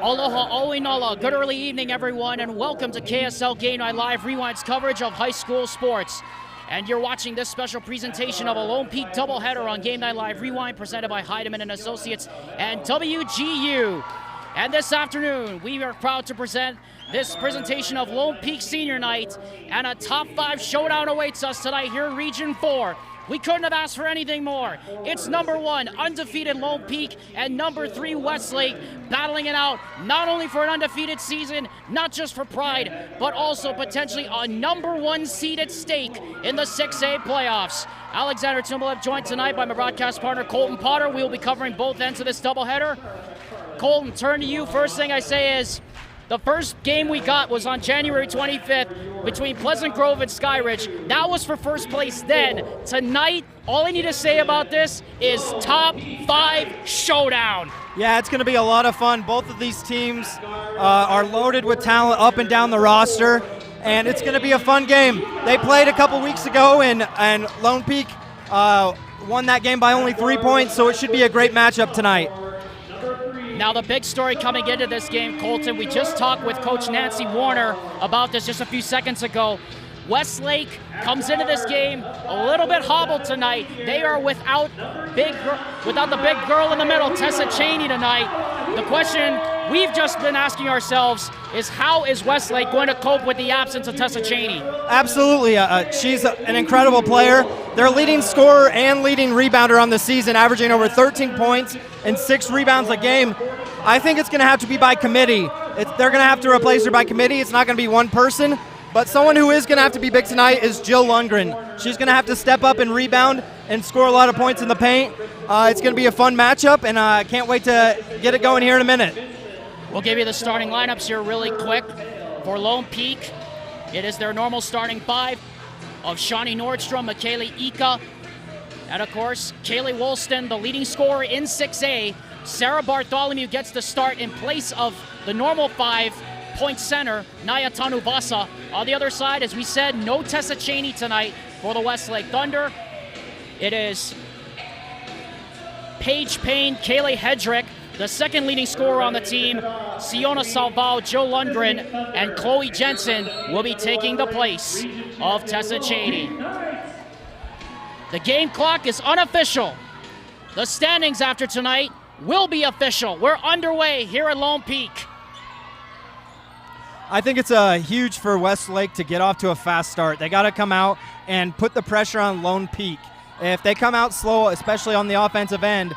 Aloha Oinala. Good early evening, everyone, and welcome to KSL Game Night Live Rewind's coverage of high school sports. And you're watching this special presentation of a Lone Peak doubleheader on Game Night Live Rewind, presented by Heidemann and Associates and WGU. And this afternoon, we are proud to present this presentation of Lone Peak Senior Night, and a top 5 showdown awaits us tonight here in Region 4. We couldn't have asked for anything more. It's number 1, undefeated Lone Peak, and number 3, Westlake, battling it out not only for an undefeated season, not just for pride, but also potentially a number 1 seed at stake in the 6A playoffs. Alexander Timberlake joined tonight by my broadcast partner, Colton Potter. We will be covering both ends of this doubleheader. Colton, turn to you. First thing I say is, the first game we got was on January 25th between Pleasant Grove and Skyridge. That was for first place then. Tonight, all I need to say about this is top 5 showdown. Yeah, it's going to be a lot of fun. Both of these teams are loaded with talent up and down the roster, and it's going to be a fun game. They played a couple weeks ago, and Lone Peak won that game by only 3 points, so it should be a great matchup tonight. Now, the big story coming into this game, Colton, we just talked with Coach Nancy Warner about this just a few seconds ago. Westlake comes into this game a little bit hobbled tonight. They are without the big girl in the middle, Tessa Cheney, tonight. The question we've just been asking ourselves is, how is Westlake going to cope with the absence of Tessa Cheney? Absolutely. She's an incredible player. Their leading scorer and leading rebounder on the season, averaging over 13 points and 6 rebounds a game. I think it's going to have to be by committee. They're going to have to replace her by committee. It's not going to be one person. But someone who is going to have to be big tonight is Jill Lundgren. She's going to have to step up and rebound and score a lot of points in the paint. It's going to be a fun matchup, and I can't wait to get it going here in a minute. We'll give you the starting lineups here really quick. For Lone Peak, it is their normal starting 5 of Shawnee Nordstrom, Michaela Ika, and of course, Kaylee Woolston, the leading scorer in 6A. Sarah Bartholomew gets the start in place of the normal 5-point center, Naya Tanuvasa. On the other side, as we said, no Tessa Cheney tonight for the Westlake Thunder. It is Paige Payne, Kaylee Hedrick, the second leading scorer on the team, Siona Salvao, Joe Lundgren, and Chloe Jensen will be taking the place of Tessa Cheney. The game clock is unofficial. The standings after tonight will be official. We're underway here at Lone Peak. I think it's huge for Westlake to get off to a fast start. They got to come out and put the pressure on Lone Peak. If they come out slow, especially on the offensive end,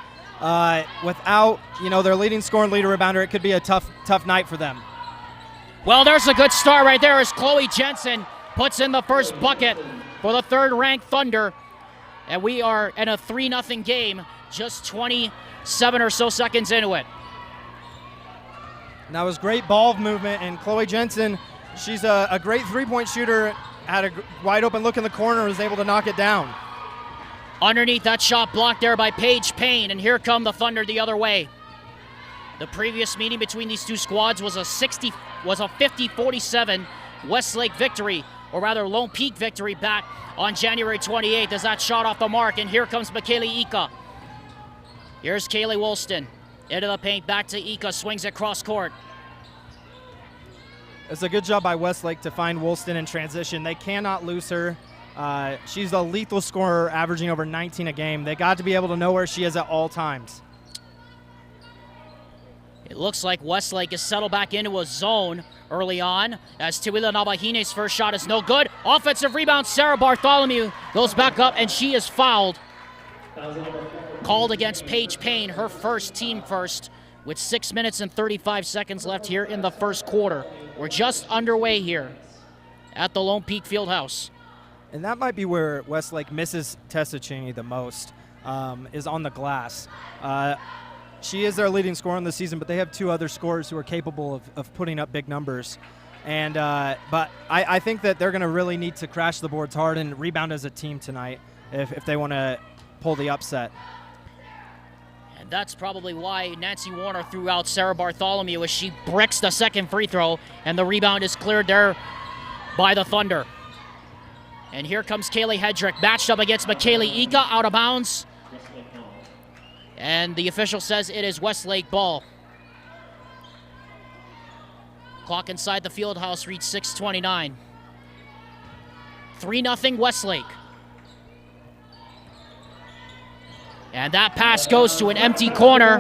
without their leading scorer and leader rebounder, it could be a tough night for them. Well, there's a good start right there as Chloe Jensen puts in the first bucket for the third-ranked Thunder. And we are in a 3-0 game, just 27 or so seconds into it. And that was great ball movement, and Chloe Jensen, she's a great three-point shooter, had a wide open look in the corner, was able to knock it down. Underneath that shot blocked there by Paige Payne, and here come the Thunder the other way. The previous meeting between these two squads was a 50-47 Westlake victory, or rather Lone Peak victory back on January 28th as that shot off the mark, and here comes Michaela Ika. Here's Kaylee Woolston. Into the paint, back to Ika, swings it cross court. It's a good job by Westlake to find Woolston in transition. They cannot lose her. She's a lethal scorer, averaging over 19 a game. They got to be able to know where she is at all times. It looks like Westlake is settled back into a zone early on as Tawila Nabahine's first shot is no good. Offensive rebound, Sarah Bartholomew goes back up, and she is fouled. Called against Paige Payne, her first, team first, with 6 minutes and 35 seconds left here in the first quarter. We're just underway here at the Lone Peak Fieldhouse. And that might be where Westlake misses Tessa Cheney the most, is on the glass. She is their leading scorer in the season, but they have 2 other scorers who are capable of putting up big numbers. And but I think that they're going to really need to crash the boards hard and rebound as a team tonight if they want to pull the upset. And that's probably why Nancy Warner threw out Sarah Bartholomew as she bricks the second free throw, and the rebound is cleared there by the Thunder. And here comes Kaylee Hedrick, matched up against Michaela Ika, out of bounds. And the official says it is Westlake ball. Clock inside the field house reads 6:29. 3-0 Westlake. And that pass goes to an empty corner.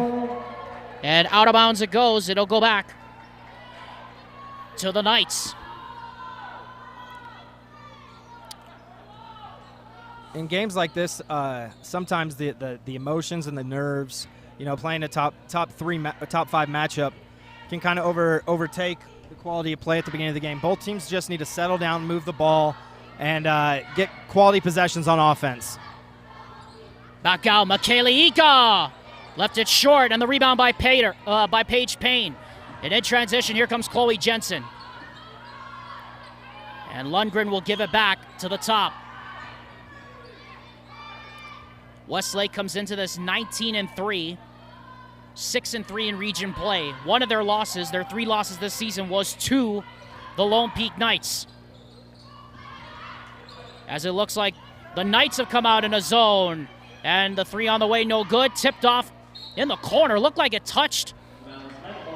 And out of bounds it goes. It'll go back to the Knights. In games like this, sometimes the emotions and the nerves, playing a top five matchup can kind of overtake the quality of play at the beginning of the game. Both teams just need to settle down, move the ball, and get quality possessions on offense. Back out, Michaela Ika left it short, and the rebound by Paige Payne. And in transition, here comes Chloe Jensen. And Lundgren will give it back to the top. Westlake comes into this 19-3, 6-3 in region play. One of their losses, their 3 losses this season, was to the Lone Peak Knights. As it looks like the Knights have come out in a zone, and the 3 on the way, no good. Tipped off in the corner. Looked like it touched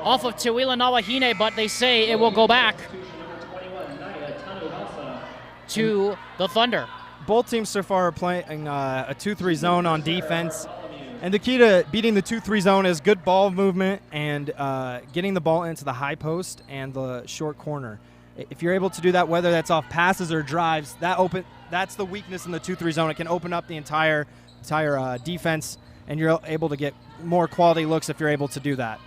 off of Tawila Nawahine, but they say it will go back to the Thunder. Both teams so far are playing a 2-3 zone on defense. And the key to beating the 2-3 zone is good ball movement and getting the ball into the high post and the short corner. If you're able to do that, whether that's off passes or drives, that's the weakness in the 2-3 zone. It can open up the entire defense, and you're able to get more quality looks if you're able to do that.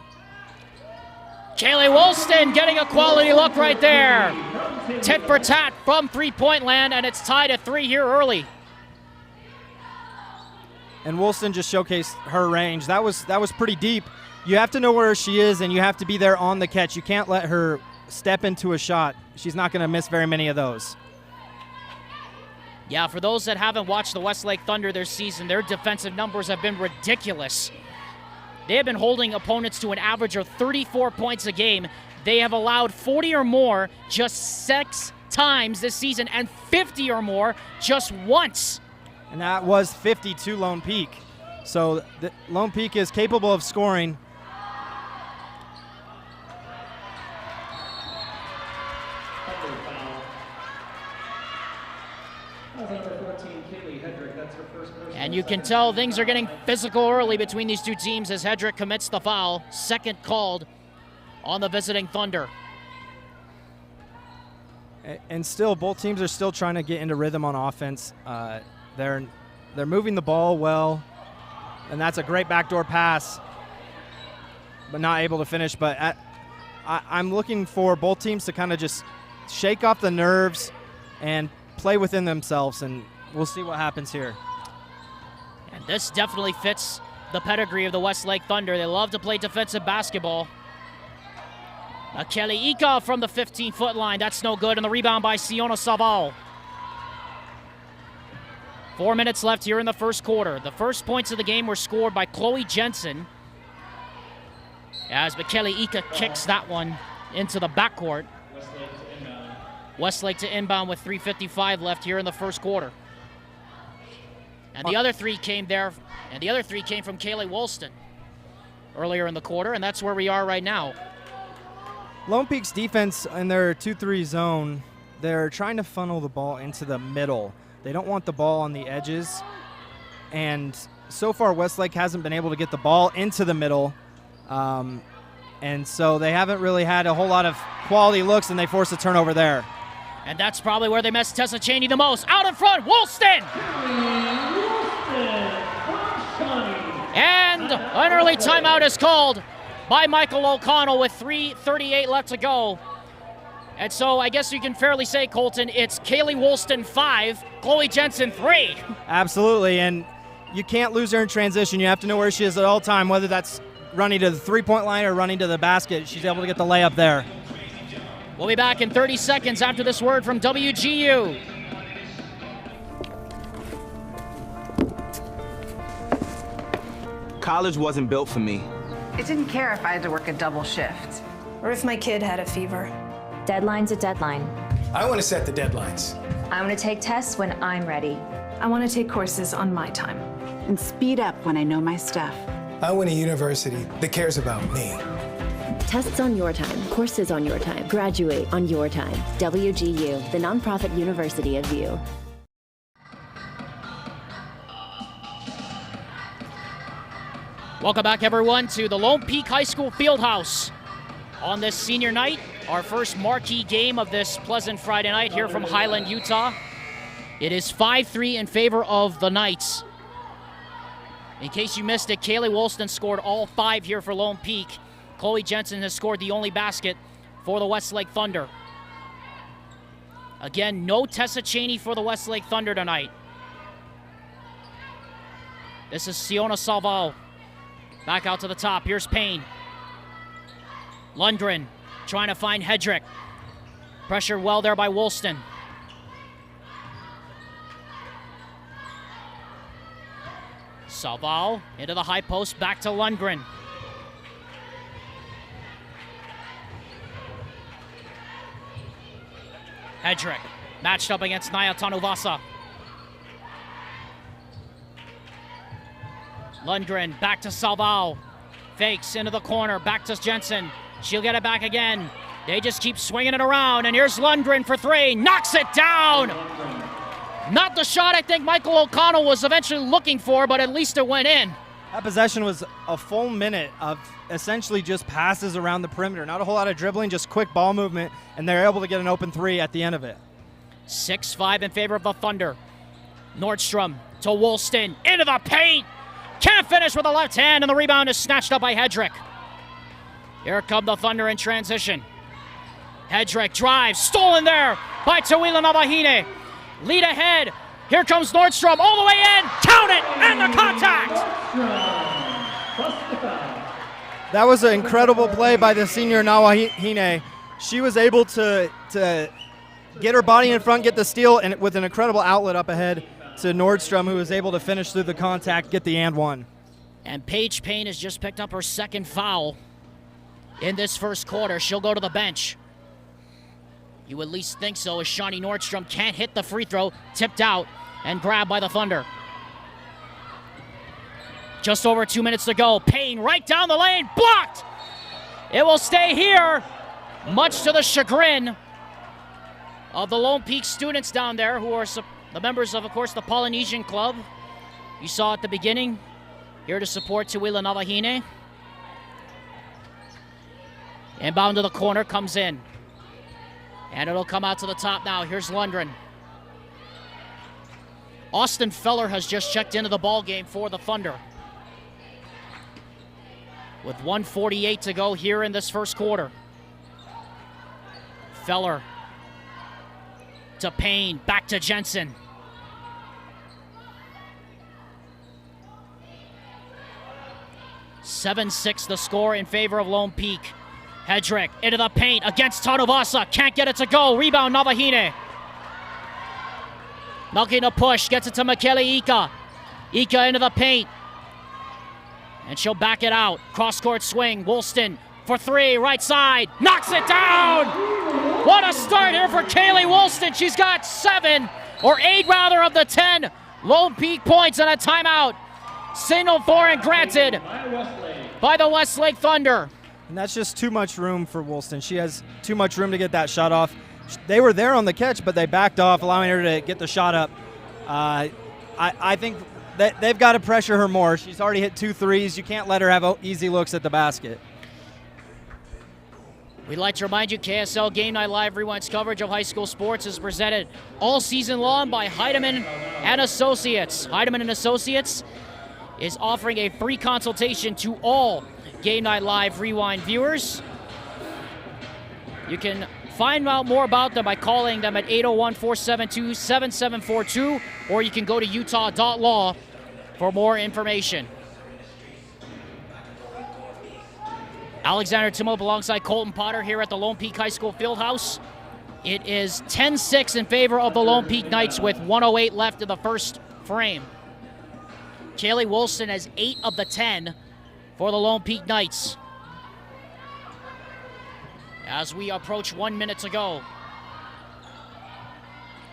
Kaylee Woolston getting a quality look right there. Tit for tat from three-point land, and it's tied at 3 here early. And Woolston just showcased her range. That was pretty deep. You have to know where she is, and you have to be there on the catch. You can't let her step into a shot. She's not going to miss very many of those. Yeah, for those that haven't watched the Westlake Thunder this season, their defensive numbers have been ridiculous. They have been holding opponents to an average of 34 points a game. They have allowed 40 or more just 6 times this season, and 50 or more just once. And that was 50 to Lone Peak. So Lone Peak is capable of scoring. And you can tell things are getting physical early between these two teams as Hedrick commits the foul, second called on the visiting Thunder. And still, both teams are still trying to get into rhythm on offense. They're moving the ball well, and that's a great backdoor pass, but not able to finish. But I'm looking for both teams to kind of just shake off the nerves and play within themselves, and we'll see what happens here. And this definitely fits the pedigree of the Westlake Thunder. They love to play defensive basketball. Kelly Ika from the 15-foot line. That's no good. And the rebound by Siona Saval. 4 minutes left here in the first quarter. The first points of the game were scored by Chloe Jensen, as Michele Ika kicks that one into the backcourt. Westlake to inbound with 3:55 left here in the first quarter. And the other 3 came there, and the other 3 came from Kaylee Woolston earlier in the quarter, and that's where we are right now. Lone Peak's defense in their 2-3 zone, they're trying to funnel the ball into the middle. They don't want the ball on the edges. And so far, Westlake hasn't been able to get the ball into the middle. And so they haven't really had a whole lot of quality looks, and they force a turnover there. And that's probably where they messed Tessa Cheney the most. Out in front, Woolston! And an early timeout is called by Michael O'Connell with 3:38 left to go. And so I guess you can fairly say, Colton, it's Kaylee Woolston 5, Chloe Jensen 3. Absolutely, and you can't lose her in transition. You have to know where she is at all time, whether that's running to the three-point line or running to the basket. She's able to get the layup there. We'll be back in 30 seconds after this word from WGU. College wasn't built for me. I didn't care if I had to work a double shift. Or if my kid had a fever. Deadline's a deadline. I want to set the deadlines. I want to take tests when I'm ready. I want to take courses on my time. And speed up when I know my stuff. I want a university that cares about me. Tests on your time, courses on your time, graduate on your time. WGU, the nonprofit university of you. Welcome back, everyone, to the Lone Peak High School Fieldhouse. On this senior night, our first marquee game of this pleasant Friday night here from Highland, Utah. It is 5-3 in favor of the Knights. In case you missed it, Kaylee Woolston scored all 5 here for Lone Peak. Chloe Jensen has scored the only basket for the Westlake Thunder. Again, no Tessa Cheney for the Westlake Thunder tonight. This is Siona Salval. Back out to the top. Here's Payne. Lundgren trying to find Hedrick. Pressured well there by Woolston. Salval into the high post, back to Lundgren. Hedrick matched up against Naya Tanuvasa. Lundgren back to Salval. Fakes into the corner, back to Jensen. She'll get it back again. They just keep swinging it around, and here's Lundgren for 3. Knocks it down! Not the shot I think Michael O'Connell was eventually looking for, but at least it went in. That possession was a full minute of essentially just passes around the perimeter. Not a whole lot of dribbling, just quick ball movement, and they're able to get an open 3 at the end of it. 6-5 in favor of the Thunder. Nordstrom to Woolston, into the paint. Can't finish with the left hand, and the rebound is snatched up by Hedrick. Here come the Thunder in transition. Hedrick drives, stolen there by Tawila Navahine. Lead ahead. Here comes Nordstrom all the way in. Count it, and the contact. That was an incredible play by the senior Nawahine. She was able to get her body in front, get the steal, and with an incredible outlet up ahead to Nordstrom, who was able to finish through the contact, get the and one. And Paige Payne has just picked up her second foul in this first quarter. She'll go to the bench. You at least think so, as Shawnee Nordstrom can't hit the free throw, tipped out and grabbed by the Thunder. Just over 2 minutes to go. Payne right down the lane, blocked! It will stay here, much to the chagrin of the Lone Peak students down there, who are the members of course, the Polynesian Club. You saw at the beginning, here to support Tawila Navahine. Inbound to the corner, comes in. And it'll come out to the top now. Here's Lundgren. Austin Feller has just checked into the ball game for the Thunder. With 1:48 to go here in this first quarter. Feller to Payne, back to Jensen. (7-6) the score in favor of Lone Peak. Hedrick into the paint against Tanuvasa. Can't get it to go. Rebound, Navahine. Milking a push. Gets it to Michele Ika. Ika into the paint. And she'll back it out. Cross-court swing. Woolston for 3. Right side. Knocks it down. What a start here for Kaylee Woolston. She's got 7, or 8 rather, of the 10 Lone Peak points and a timeout. Signal for and granted by the Westlake Thunder. And that's just too much room for Woolston. She has too much room to get that shot off. They were there on the catch, but they backed off, allowing her to get the shot up. I think that they've got to pressure her more. She's already hit 2 threes. You can't let her have easy looks at the basket. We'd like to remind you, KSL Game Night Live Rewind's coverage of high school sports is presented all season long by Heidemann and Associates. Heidemann and Associates is offering a free consultation to all Game Night Live Rewind viewers. You can find out more about them by calling them at 801-472-7742, or you can go to utah.law for more information. Alexander Timop alongside Colton Potter here at the Lone Peak High School Fieldhouse. It is 10-6 in favor of the Lone Peak Knights with 1:08 left in the first frame. Kaylee Woolston has 8 of the 10 for the Lone Peak Knights. As we approach 1 minute to go.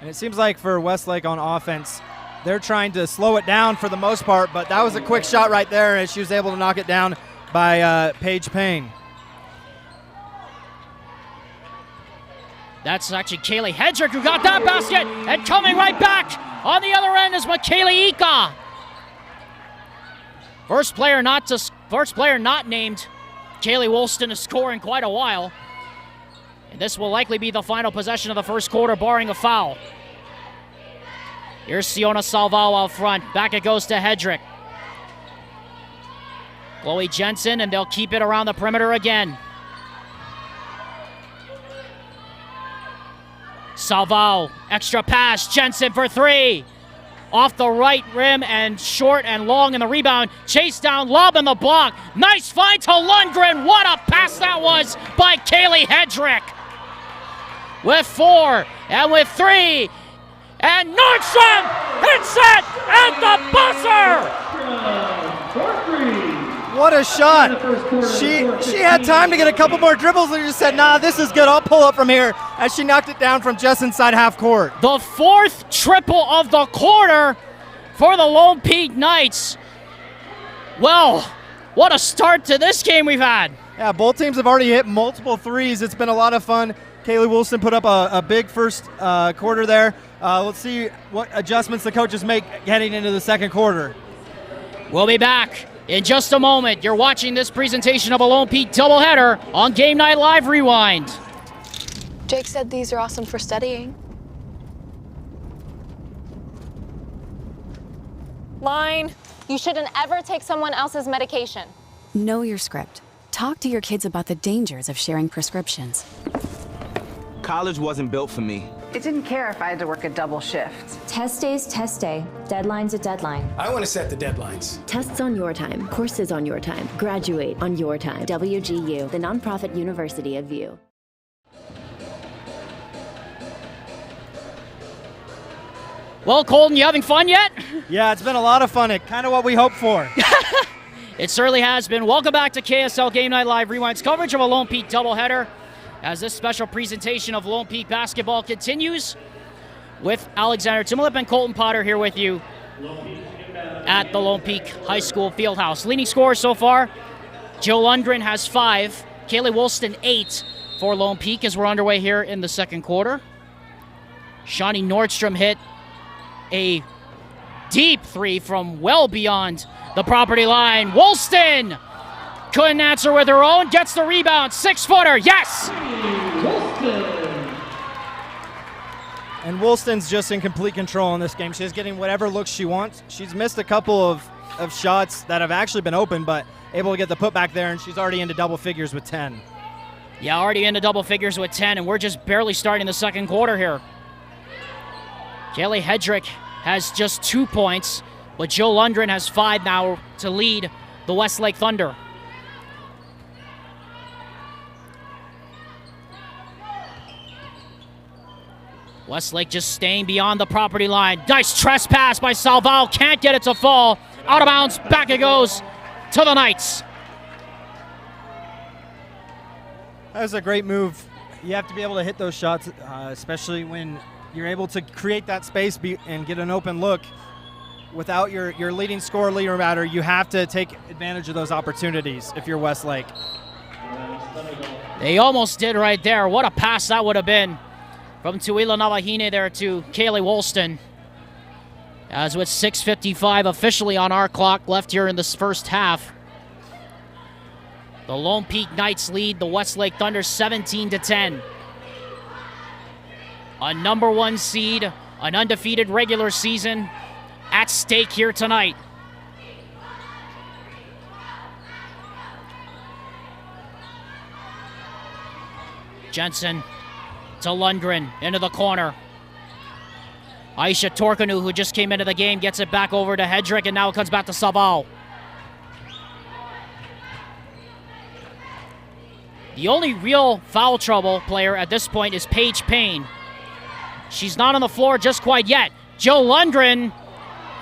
And it seems like for Westlake on offense, they're trying to slow it down for the most part, but that was a quick shot right there, and she was able to knock it down by Paige Payne. That's actually Kaylee Hedrick who got that basket, and coming right back on the other end is Michaela Ika. First player not named Kaylee Woolston to score in quite a while. And this will likely be the final possession of the first quarter, barring a foul. Here's Siona Salvao out front. Back it goes to Hedrick. Chloe Jensen, and they'll keep it around the perimeter again. Salvao, extra pass, Jensen for three. Off the right rim and short and long in the rebound. Chase down, lob in the block. Nice find to Lundgren. What a pass that was by Kaylee Hedrick. With four and with three. And Nordstrom hits it at the buzzer. What a shot. She had time to get a couple more dribbles and just said, nah, this is good. I'll pull up from here, as she knocked it down from just inside half court. The fourth triple of the quarter for the Lone Peak Knights. Well, what a start to this game we've had. Yeah, both teams have already hit multiple threes. It's been a lot of fun. Kaylee Wilson put up a big first quarter there. Let's see what adjustments the coaches make heading into the second quarter. We'll be back in just a moment. You're watching this presentation of a Lone Peak doubleheader on Game Night Live Rewind. Jake said these are awesome for studying. Line. You shouldn't ever take someone else's medication. Know your script. Talk to your kids about the dangers of sharing prescriptions. College wasn't built for me. It didn't care if I had to work a double shift. Test day's test day. Deadline's a deadline. I want to set the deadlines. Tests on your time, courses on your time, graduate on your time. WGU, the nonprofit university of VU. Well, Colton, you having fun yet? Yeah, it's been a lot of fun. It's kind of what we hoped for. It certainly has been. Welcome back to KSL Game Night Live Rewind's coverage of a Lone Peak doubleheader, as this special presentation of Lone Peak basketball continues with Alexander Timolip and Colton Potter here with you at the Lone Peak High School Fieldhouse. Leading scorers so far, Joe Lundgren has 5, Kaylee Woolston 8 for Lone Peak as we're underway here in the second quarter. Shawnee Nordstrom hit a deep three from well beyond the property line. Woolston couldn't answer with her own, gets the rebound, 6-footer, yes! And Woolston's just in complete control in this game. She's getting whatever looks she wants. She's missed a couple of shots that have actually been open, but able to get the putback there, and she's already into double figures with 10. Yeah, already into double figures with 10, and we're just barely starting the second quarter here. Kaylee Hedrick has just 2 points, but Joe Lundgren has 5 now to lead the Westlake Thunder. Westlake just staying beyond the property line. Nice trespass by Salval. Can't get it to fall. Out of bounds. Back it goes to the Knights. That was a great move. You have to be able to hit those shots, especially when you're able to create that space and get an open look. Without your leading scorer, leader matter, you have to take advantage of those opportunities if you're Westlake. They almost did right there. What a pass that would have been from Tuila Navahine there to Kaylee Woolston. As with 6:55 officially on our clock left here in this first half, the Lone Peak Knights lead the Westlake Thunder 17-10. A number 1 seed, an undefeated regular season at stake here tonight. Jensen to Lundgren, into the corner. Aisha Torkanu, who just came into the game, gets it back over to Hedrick, and now it comes back to Sabal. The only real foul trouble player at this point is Paige Payne. She's not on the floor just quite yet. Joe Lundgren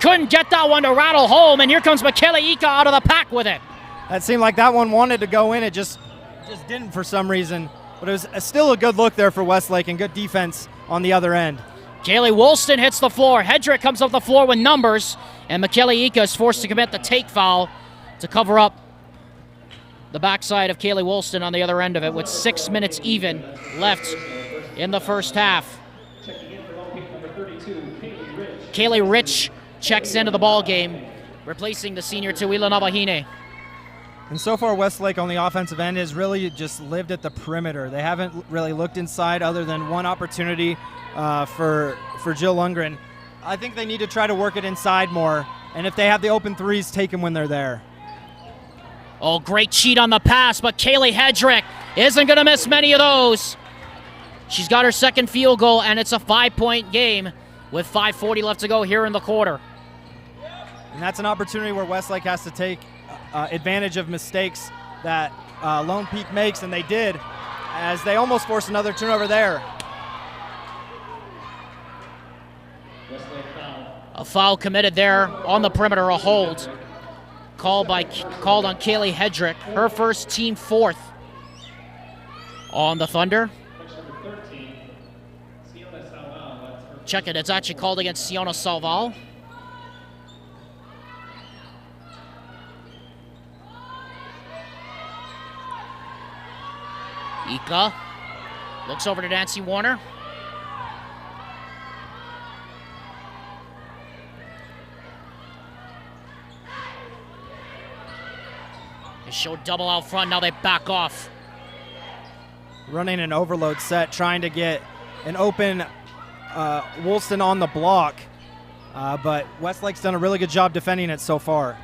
couldn't get that one to rattle home, and here comes Michaela Ika out of the pack with it. That seemed like that one wanted to go in. It just didn't for some reason. But it was still a good look there for Westlake and good defense on the other end. Kaylee Woolston hits the floor. Hedrick comes off the floor with numbers, and Michaela Ika is forced to commit the take foul to cover up the backside of Kaylee Woolston on the other end of it with 6 minutes even left in the first half. Kaylee Rich checks into the ball game, replacing the senior Tuila Navahine. And so far, Westlake on the offensive end has really just lived at the perimeter. They haven't really looked inside other than one opportunity for Jill Lundgren. I think they need to try to work it inside more, and if they have the open threes, take them when they're there. Oh, great cheat on the pass, but Kaylee Hedrick isn't going to miss many of those. She's got her second field goal, and it's a 5-point game with 5:40 left to go here in the quarter. And that's an opportunity where Westlake has to take advantage of mistakes that Lone Peak makes, and they did, as they almost forced another turnover there. A foul committed there on the perimeter, a hold called on Kaylee Hedrick, her first, team fourth on the Thunder. Check it, it's actually called against Siona Salval. Ika looks over to Nancy Warner. They show double out front, now they back off. Running an overload set, trying to get an open Woolston on the block, but Westlake's done a really good job defending it so far.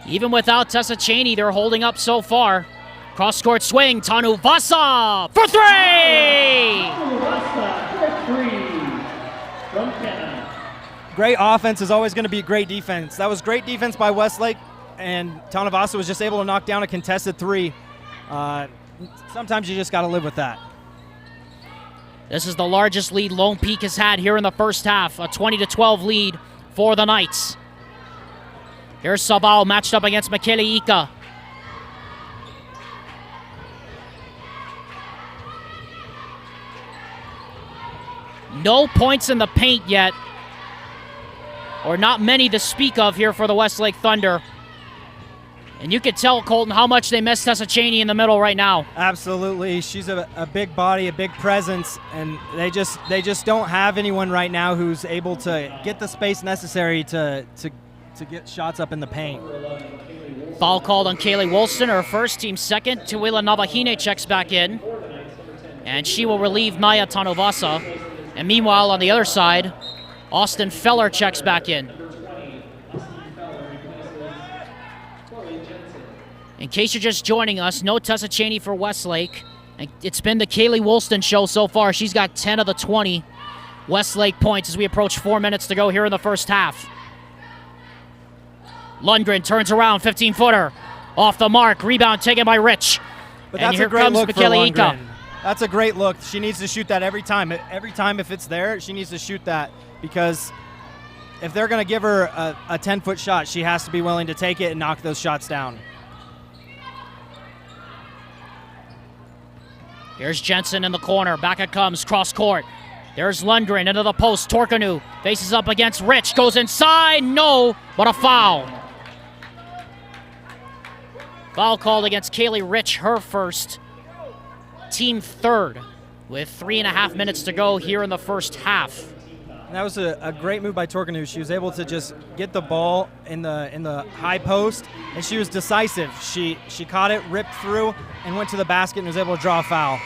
Even without Tessa Cheney, they're holding up so far. Cross-court swing, Tanu Vasa for three! Great offense is always going to be great defense. That was great defense by Westlake, and Tanu Vasa was just able to knock down a contested three. Sometimes you just got to live with that. This is the largest lead Lone Peak has had here in the first half, a 20-12 lead for the Knights. Here's Sabal matched up against Michele Ika. No points in the paint yet, or not many to speak of here for the Westlake Thunder. And you could tell, Colton, how much they miss Tessa Cheney in the middle right now. Absolutely. She's a big body, a big presence, and they just don't have anyone right now who's able to get the space necessary to get shots up in the paint. Foul called on Kaylee Woolston, her first, team second. Tuila Navahine checks back in, and she will relieve Naya Tanovasa. And meanwhile, on the other side, Austin Feller checks back in. In case you're just joining us, no Tessa Cheney for Westlake. It's been the Kaylee Woolston show so far. She's got 10 of the 20 Westlake points as we approach 4 minutes to go here in the first half. Lundgren turns around, 15-footer. Off the mark, rebound taken by Rich. But and that's here a great comes look for Michele Lundgren. Ika. That's a great look. She needs to shoot that every time. Every time if it's there, she needs to shoot that, because if they're going to give her a 10-foot shot, she has to be willing to take it and knock those shots down. Here's Jensen in the corner. Back it comes, cross court. There's Lundgren into the post. Torkanu faces up against Rich. Goes inside. No, but a foul. Foul called against Kaylee Rich, her first. Team third with 3.5 minutes to go here in the first half. That was a great move by Torkanu. She was able to just get the ball in the high post, and she was decisive. She caught it, ripped through, and went to the basket and was able to draw a foul.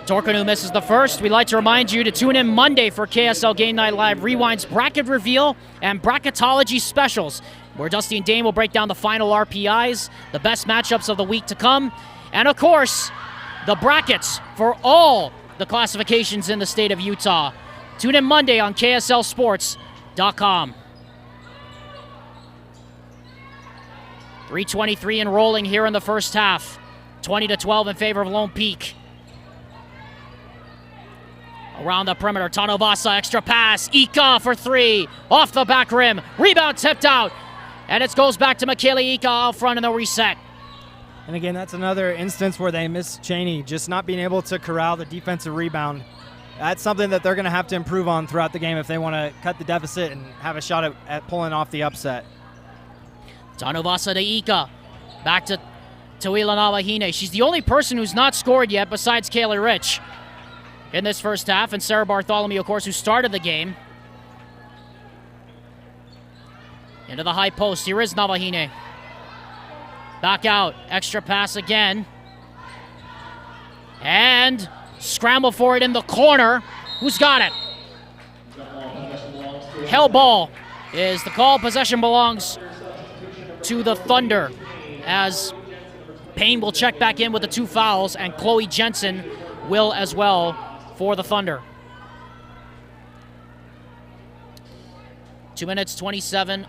Torkanu misses the first. We'd like to remind you to tune in Monday for KSL Game Night Live Rewind's bracket reveal and bracketology specials, where Dusty and Dane will break down the final RPIs, the best matchups of the week to come, and of course, the brackets for all the classifications in the state of Utah. Tune in Monday on KSLSports.com. 3:23 and rolling here in the first half. 20-12 in favor of Lone Peak. Around the perimeter, Tanovasa, extra pass. Ika for three. Off the back rim. Rebound tipped out. And it goes back to Michele Ika out front in the reset. And again, that's another instance where they miss Cheney, just not being able to corral the defensive rebound. That's something that they're going to have to improve on throughout the game if they want to cut the deficit and have a shot at pulling off the upset. Tanovasa to Ika. Back to Tawila Navahine. She's the only person who's not scored yet besides Kaylee Rich in this first half. And Sarah Bartholomew, of course, who started the game. Into the high post. Here is Navahine. Back out. Extra pass again. And scramble for it in the corner. Who's got it? Hell ball is the call. Possession belongs to the Thunder, as Payne will check back in with the 2 fouls, and Chloe Jensen will as well for the Thunder. 2 minutes 27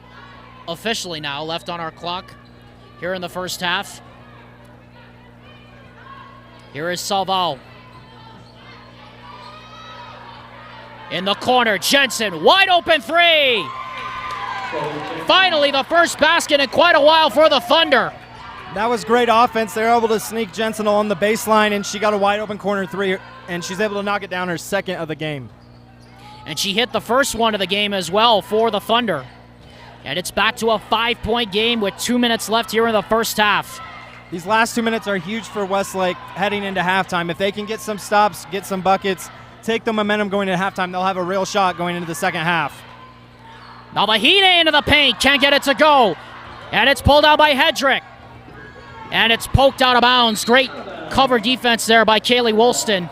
officially now left on our clock here in the first half. Here is Salval. In the corner, Jensen, wide open 3. Finally, the first basket in quite a while for the Thunder. That was great offense. They were able to sneak Jensen along the baseline, and she got a wide open corner 3, and she's able to knock it down, her second of the game. And she hit the first one of the game as well for the Thunder. And it's back to a 5-point game with 2 minutes left here in the first half. These last 2 minutes are huge for Westlake heading into halftime. If they can get some stops, get some buckets, take the momentum going into halftime, they'll have a real shot going into the second half. Navahine into the paint, can't get it to go. And it's pulled out by Hedrick. And it's poked out of bounds. Great cover defense there by Kaylee Woolston.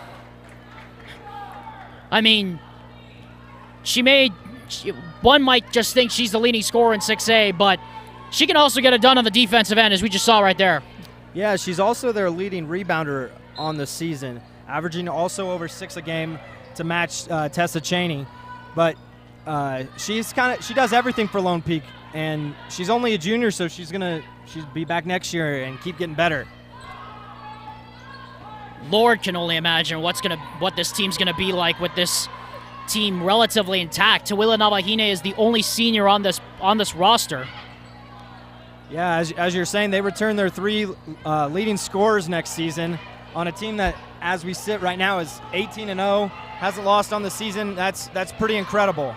I mean, one might just think she's the leading scorer in 6A, but she can also get it done on the defensive end, as we just saw right there. Yeah, she's also their leading rebounder on the season, averaging also over 6 a game to match Tessa Cheney. But she does everything for Lone Peak, and she's only a junior, so she'll be back next year and keep getting better. Lord can only imagine what this team's gonna be like with this team relatively intact. Tawila Navahine is the only senior on this roster. Yeah, as you're saying, they return their 3 leading scorers next season on a team that, as we sit right now, is 18-0, hasn't lost on the season. That's pretty incredible.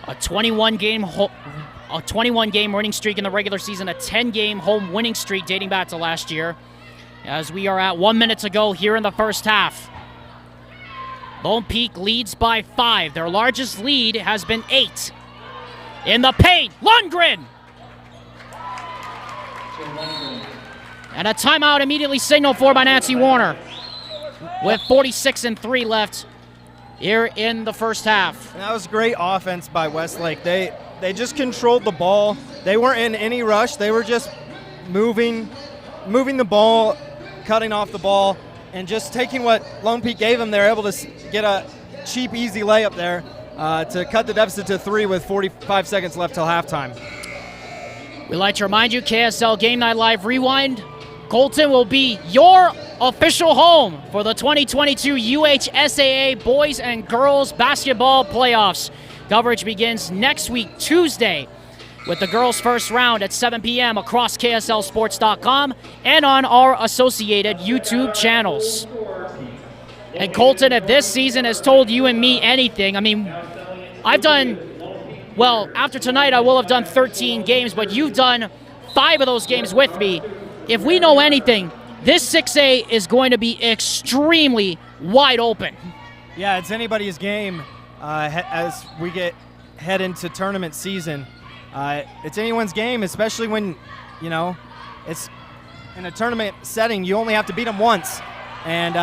A 21-game winning streak in the regular season, a 10-game home winning streak dating back to last year. As we are at 1 minute to go here in the first half. Lone Peak leads by 5. Their largest lead has been 8. In the paint, Lundgren! And a timeout immediately signaled for by Nancy Warner, with 46-3 left here in the first half. And that was great offense by Westlake. They just controlled the ball. They weren't in any rush. They were just moving the ball, cutting off the ball, and just taking what Lone Peak gave them. They're able to get a cheap, easy layup there to cut the deficit to 3 with 45 seconds left till halftime. We'd like to remind you, KSL Game Night Live Rewind, Colton will be your official home for the 2022 UHSAA Boys and Girls Basketball Playoffs. Coverage begins next week, Tuesday, with the girls' first round at 7 p.m. across KSLSports.com and on our associated YouTube channels. And Colton, if this season has told you and me anything, I mean, after tonight I will have done 13 games, but you've done 5 of those games with me. If we know anything, this 6A is going to be extremely wide open. Yeah, it's anybody's game as we head into tournament season. It's anyone's game, especially when, it's in a tournament setting. You only have to beat them once. And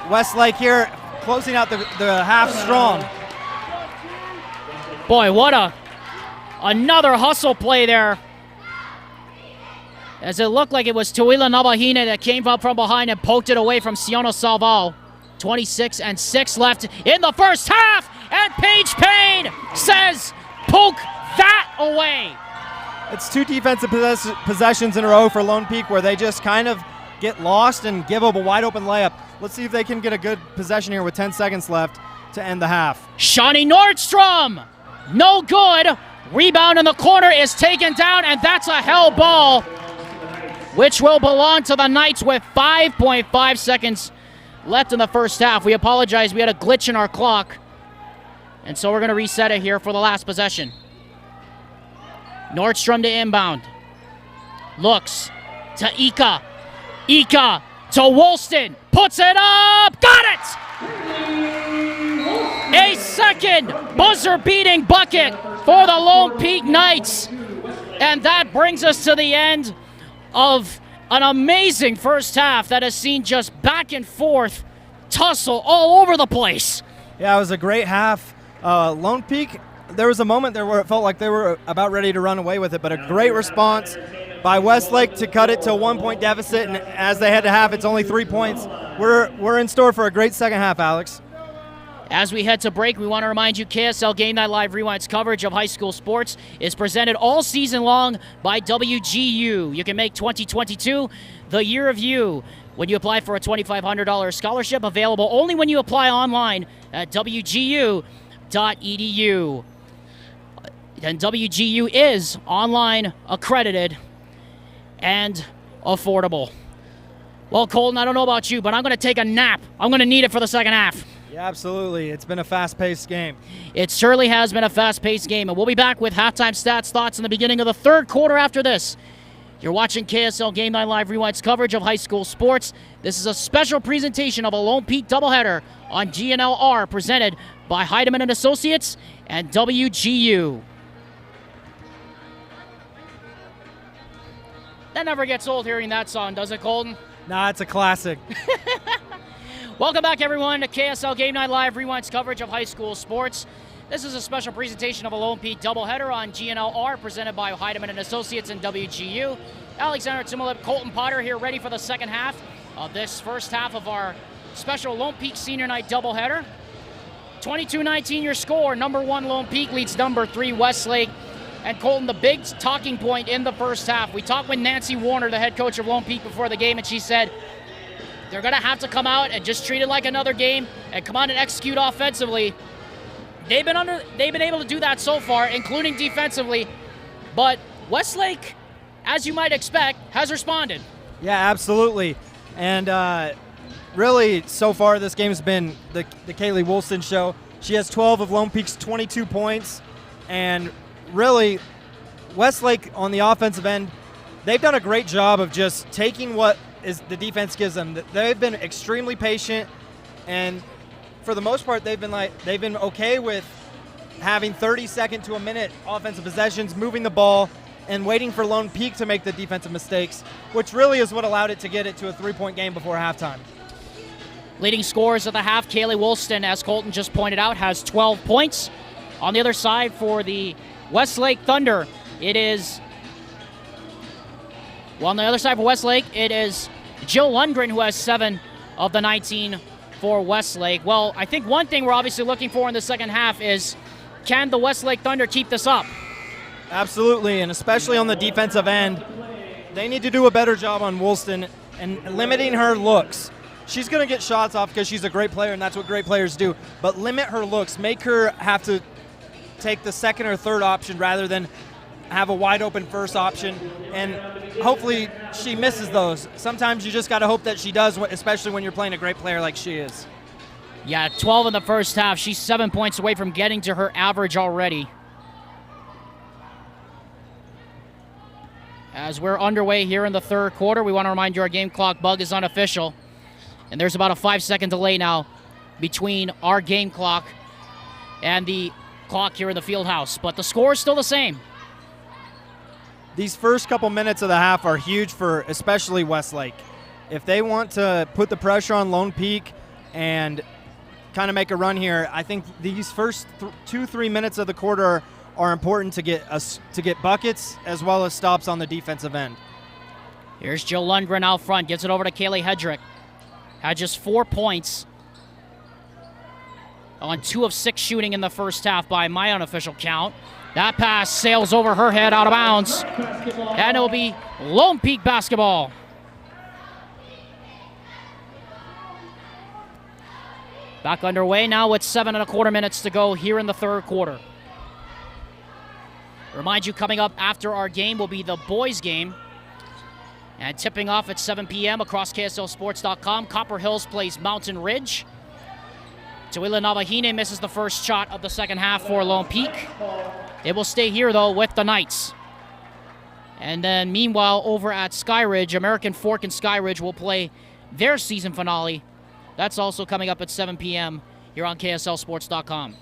Westlake here closing out the half strong. Boy, what another hustle play there. As it looked like it was Tawila Navahine that came up from behind and poked it away from Siona Salval. 26-6 left in the first half. And Paige Payne says, poke that away. It's 2 defensive possessions in a row for Lone Peak where they just kind of get lost and give up a wide open layup. Let's see if they can get a good possession here with 10 seconds left to end the half. Shawnee Nordstrom, no good. Rebound in the corner is taken down, and that's a hell ball, which will belong to the Knights with 5.5 seconds left in the first half. We apologize, we had a glitch in our clock, and so we're going to reset it here for the last possession. Nordstrom to inbound. Looks to Ika. Ika to Woolston, puts it up, got it! A second buzzer-beating bucket for the Lone Peak Knights. And that brings us to the end of an amazing first half that has seen just back and forth tussle all over the place. Yeah, it was a great half. Lone Peak, there was a moment there where it felt like they were about ready to run away with it, but a great response by Westlake to cut it to a 1-point deficit, and as they head to half, it's only 3 points. We're in store for a great second half, Alex. As we head to break, we want to remind you KSL Game Night Live Rewind's coverage of high school sports is presented all season long by WGU. You can make 2022 the year of you when you apply for a $2,500 scholarship, available only when you apply online at wgu.edu. And WGU is online accredited and affordable. Well, Colton, I don't know about you, but I'm going to take a nap. I'm going to need it for the second half. Yeah, absolutely. It's been a fast-paced game. It certainly has been a fast-paced game, and we'll be back with halftime stats, thoughts in the beginning of the third quarter after this. You're watching KSL Game Night Live Rewind's coverage of high school sports. This is a special presentation of a Lone Peak doubleheader on GNLR, presented by Heidemann & Associates and WGU. That never gets old hearing that song, does it, Colton? Nah, it's a classic. Welcome back, everyone, to KSL Game Night Live Rewind's coverage of high school sports. This is a special presentation of a Lone Peak doubleheader on GNLR, presented by Heidemann & Associates and WGU. Alexander Timolip, Colton Potter here, ready for the second half of this first half of our special Lone Peak Senior Night doubleheader. 22-19 your score. Number 1 Lone Peak leads number 3 Westlake. And Colton, the big talking point in the first half, we talked with Nancy Warner, the head coach of Lone Peak, before the game, and she said they're going to have to come out and just treat it like another game and come out and execute offensively. They've been able to do that so far, including defensively, but Westlake, as you might expect, has responded. Yeah, absolutely. And really, so far, this game's been the Kaylee Woolston show. She has 12 of Lone Peak's 22 points, and really, Westlake on the offensive end, they've done a great job of just taking what is the defense gives them. They've been extremely patient, and for the most part, they've been okay with having 30-second to a minute offensive possessions, moving the ball, and waiting for Lone Peak to make the defensive mistakes, which really is what allowed it to get it to a 3-point game before halftime. Leading scorers of the half, Kaylee Woolston, as Colton just pointed out, has 12 points. On the other side, for the Westlake Thunder, it is Jill Lundgren, who has 7 of the 19 for Westlake. Well, I think one thing we're obviously looking for in the second half is, can the Westlake Thunder keep this up? Absolutely, and especially on the defensive end, they need to do a better job on Woolston and limiting her looks. She's going to get shots off because she's a great player, and that's what great players do, but limit her looks. Make her have to take the second or third option rather than have a wide open first option, and hopefully she misses those. Sometimes you just got to hope that she does, especially when you're playing a great player like she is. Yeah, 12 in the first half. She's 7 points away from getting to her average already. As we're underway here in the third quarter, we want to remind you our game clock bug is unofficial, and there's about a 5-second delay now between our game clock and the clock here in the field house, but the score is still the same. These first couple minutes of the half are huge for especially Westlake. If they want to put the pressure on Lone Peak and kind of make a run here, I think these first 2-3 minutes of the quarter are important to get buckets as well as stops on the defensive end. Here's Jill Lundgren out front, gets it over to Kaylee Hedrick. Had just 4 points on 2 of 6 shooting in the first half by my unofficial count. That pass sails over her head out of bounds, and it'll be Lone Peak basketball. Back underway now with 7.25 minutes to go here in the third quarter. Remind you, coming up after our game will be the boys game, and tipping off at 7 p.m. across KSLSports.com. Copper Hills plays Mountain Ridge. Tawila Navahine misses the first shot of the second half for Lone Peak. They will stay here, though, with the Knights. And then meanwhile, over at Skyridge, American Fork and Skyridge will play their season finale. That's also coming up at 7 p.m. here on KSLSports.com.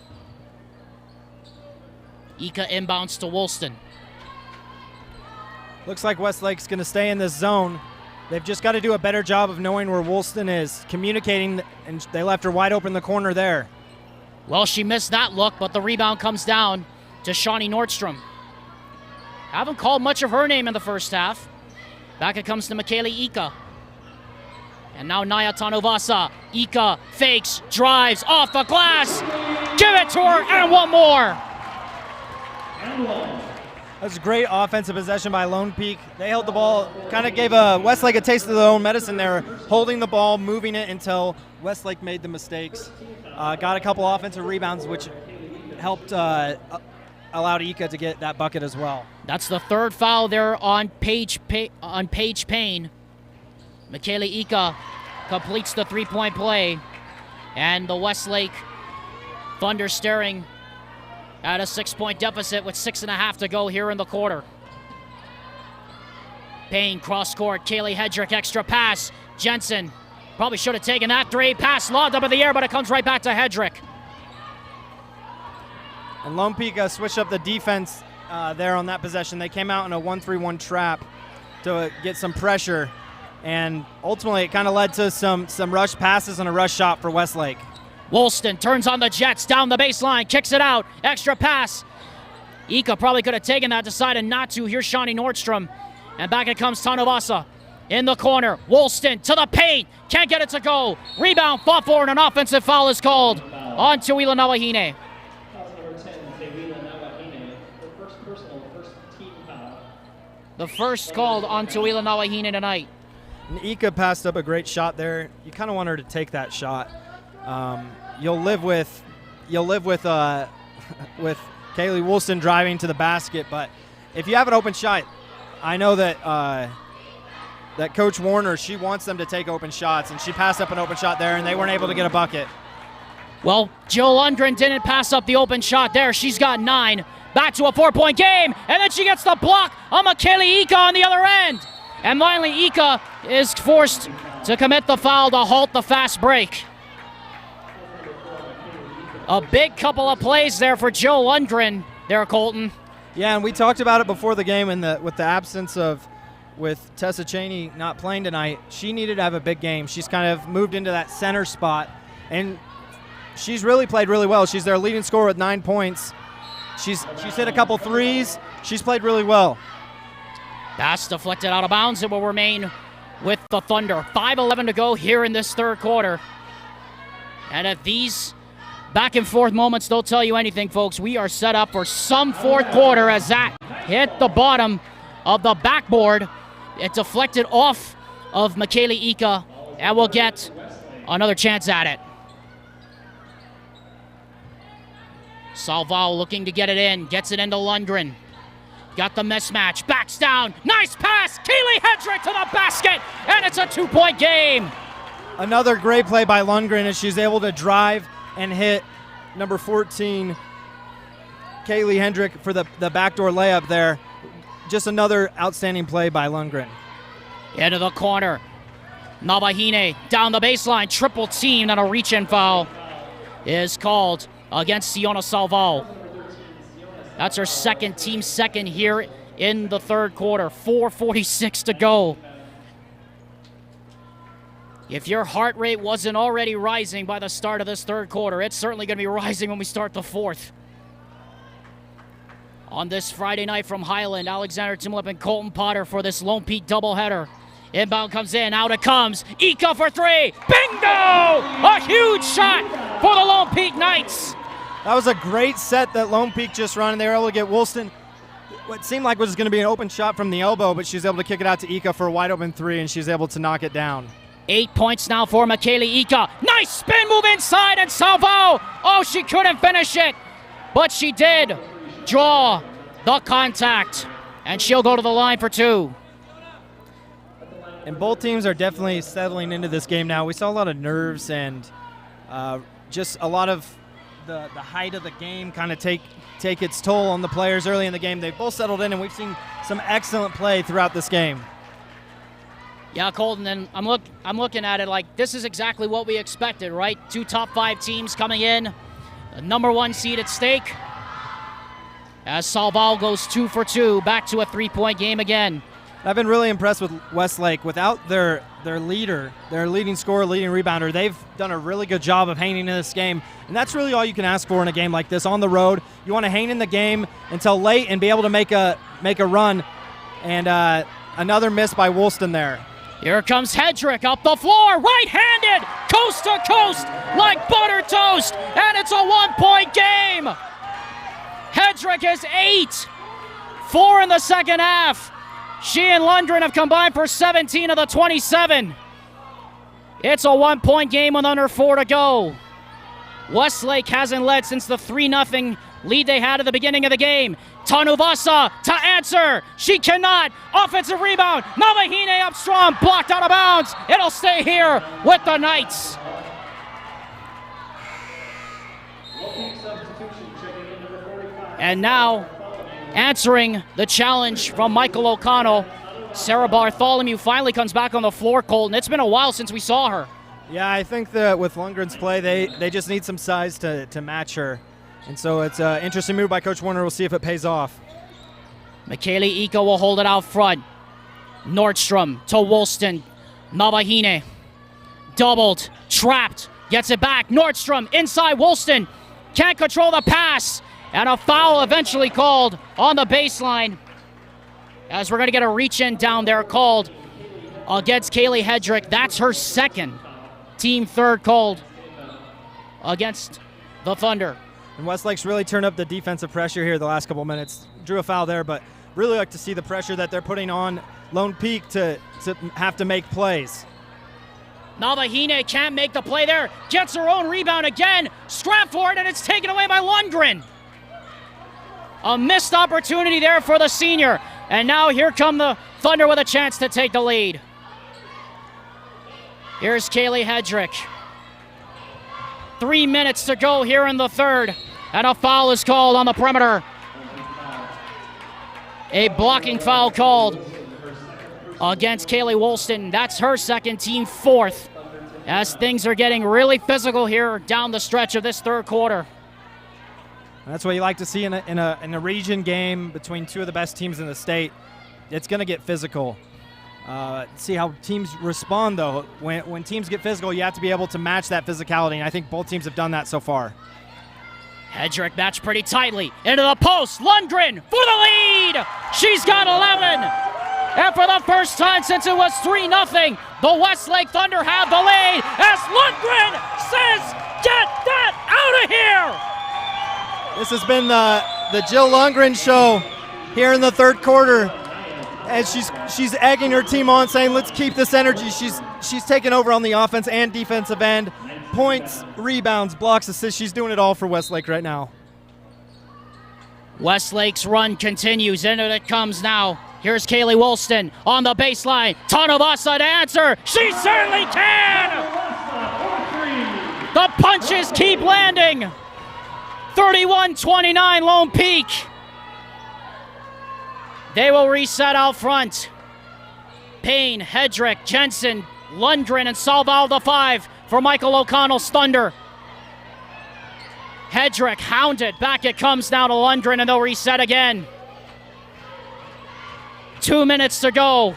Ika inbounds to Woolston. Looks like Westlake's going to stay in this zone. They've just got to do a better job of knowing where Woolston is, communicating, and they left her wide open in the corner there. Well, she missed that look, but the rebound comes down to Shawnee Nordstrom. Haven't called much of her name in the first half. Back it comes to Michaela Ika. And now Naya Tanovasa. Ika fakes, drives, off the glass. Give it to her, and one more. That's a great offensive possession by Lone Peak. They held the ball, kind of gave Westlake a taste of their own medicine there, holding the ball, moving it until Westlake made the mistakes. Got a couple offensive rebounds, which helped allowed Ika to get that bucket as well. That's the third foul there on Paige Payne. Michaela Ika completes the three-point play, and the Westlake Thunder staring at a 6-point deficit with 6.5 to go here in the quarter. Payne cross-court, Kaylee Hedrick extra pass. Jensen probably should have taken that three. Pass lobbed up in the air, but it comes right back to Hedrick. And Lone Peak switched up the defense there on that possession. They came out in a 1-3-1 trap to get some pressure, and ultimately it kind of led to some rush passes and a rush shot for Westlake. Woolston turns on the Jets, down the baseline, kicks it out, extra pass. Ika probably could have taken that, decided not to. Here's Shawnee Nordstrom, and back it comes Tanovasa in the corner. Woolston to the paint, can't get it to go. Rebound, fought for, and an offensive foul is called on Tuila Nawahine. The first called on Tuila Nawahine tonight. And Ika passed up a great shot there. You kind of want her to take that shot. You'll live with Kaylee Woolston driving to the basket, but if you have an open shot, I know that that Coach Warner, she wants them to take open shots, and she passed up an open shot there, and they weren't able to get a bucket. Well, Jill Lundgren didn't pass up the open shot there. She's got 9. Back to a 4-point game, and then she gets the block on Michaela Ika on the other end. And finally, Ika is forced to commit the foul to halt the fast break. A big couple of plays there for Jill Lundgren there, Colton. Yeah, and we talked about it before the game, and with the absence with Tessa Cheney not playing tonight, she needed to have a big game. She's kind of moved into that center spot, and she's really played really well. She's their leading scorer with 9 points. She's hit a couple threes. She's played really well. Pass deflected out of bounds. It will remain with the Thunder. 5:11 to go here in this third quarter. And if these back and forth moments don't tell you anything, folks, we are set up for some fourth quarter as that hit the bottom of the backboard. It deflected off of Michaela Ika, and we'll get another chance at it. Salval looking to get it in, gets it into Lundgren. Got the mismatch, backs down, nice pass, Kaylee Hedrick to the basket, and it's a 2-point game. Another great play by Lundgren as she's able to drive and hit number 14, Kaylee Hedrick, for the backdoor layup there. Just another outstanding play by Lundgren. Into the corner, Nawahine down the baseline, triple team, and a reach-in foul is called against Siona Salval. That's her second, team second here in the third quarter. 4:46 to go. If your heart rate wasn't already rising by the start of this third quarter, it's certainly going to be rising when we start the fourth. On this Friday night from Highland, Alexander Timlip and Colton Potter for this Lone Peak doubleheader. Inbound comes in, out it comes. Ika for 3, bingo! A huge shot for the Lone Peak Knights. That was a great set that Lone Peak just run. They were able to get Woolston what seemed like was going to be an open shot from the elbow, but she's able to kick it out to Ika for a wide open 3, and she's able to knock it down. 8 points now for Michaela Ika. Nice spin move inside, and Salvo. Oh, she couldn't finish it, but she did draw the contact, and she'll go to the line for 2. And both teams are definitely settling into this game now. We saw a lot of nerves and just a lot of the height of the game kind of take its toll on the players early in the game. They both settled in, and we've seen some excellent play throughout this game. Yeah, Colton, and I'm looking at it like this is exactly what we expected, right? 2 top 5 teams coming in, the number 1 seed at stake. As Salval goes 2 for 2, back to a 3-point game again. I've been really impressed with Westlake. Without their leader, their leading scorer, leading rebounder, they've done a really good job of hanging in this game. And that's really all you can ask for in a game like this on the road. You want to hang in the game until late and be able to make a run. And another miss by Woolston there. Here comes Hedrick up the floor, right-handed, coast to coast, like butter toast, and it's a 1-point game. Hedrick is 8, 4 in the second half. She and Lundgren have combined for 17 of the 27. It's a 1-point game with under 4 to go. Westlake hasn't led since the 3-0 lead they had at the beginning of the game. Tanuvasa to answer. She cannot. Offensive rebound. Navahine up strong. Blocked out of bounds. It'll stay here with the Knights. And now, answering the challenge from Michael O'Connell, Sarah Bartholomew finally comes back on the floor, Colton. It's been a while since we saw her. Yeah, I think that with Lundgren's play, they just need some size to match her. And so it's an interesting move by Coach Warner. We'll see if it pays off. Michaeli Ika will hold it out front. Nordstrom to Woolston. Navahine doubled, trapped, gets it back. Nordstrom inside Woolston. Can't control the pass. And a foul eventually called on the baseline. As we're going to get a reach-in down there called against Kaylee Hedrick. That's her second. Team third called against the Thunder. And Westlake's really turned up the defensive pressure here the last couple minutes. Drew a foul there, but really like to see the pressure that they're putting on Lone Peak to have to make plays. Navahine can't make the play there. Gets her own rebound again. Scrap for it, and it's taken away by Lundgren. A missed opportunity there for the senior. And now here come the Thunder with a chance to take the lead. Here's Kaylee Hedrick. 3 minutes to go here in the third. And a foul is called on the perimeter. A blocking foul called against Kaylee Woolston. That's her second, team fourth. As things are getting really physical here down the stretch of this third quarter. That's what you like to see in a region game between two of the best teams in the state. It's going to get physical. See how teams respond, though. When teams get physical, you have to be able to match that physicality, and I think both teams have done that so far. Hedrick matched pretty tightly. Into the post. Lundgren for the lead. She's got 11. And for the first time since it was 3-0, the Westlake Thunder have the lead as Lundgren says, "Get that out of here!" This has been the Jill Lundgren show here in the third quarter. And she's egging her team on, saying, let's keep this energy. She's taken over on the offense and defensive end. Points, rebounds, blocks, assists. She's doing it all for Westlake right now. Westlake's run continues. Into it comes now. Here's Kaylee Woolston on the baseline. Tanuvasa to answer. She certainly can! The punches keep landing. 31-29 Lone Peak. They will reset out front. Payne, Hedrick, Jensen, Lundgren, and Salval the 5 for Michael O'Connell's Thunder. Hedrick hounded. Back it comes now to Lundgren, and they'll reset again. 2 minutes to go.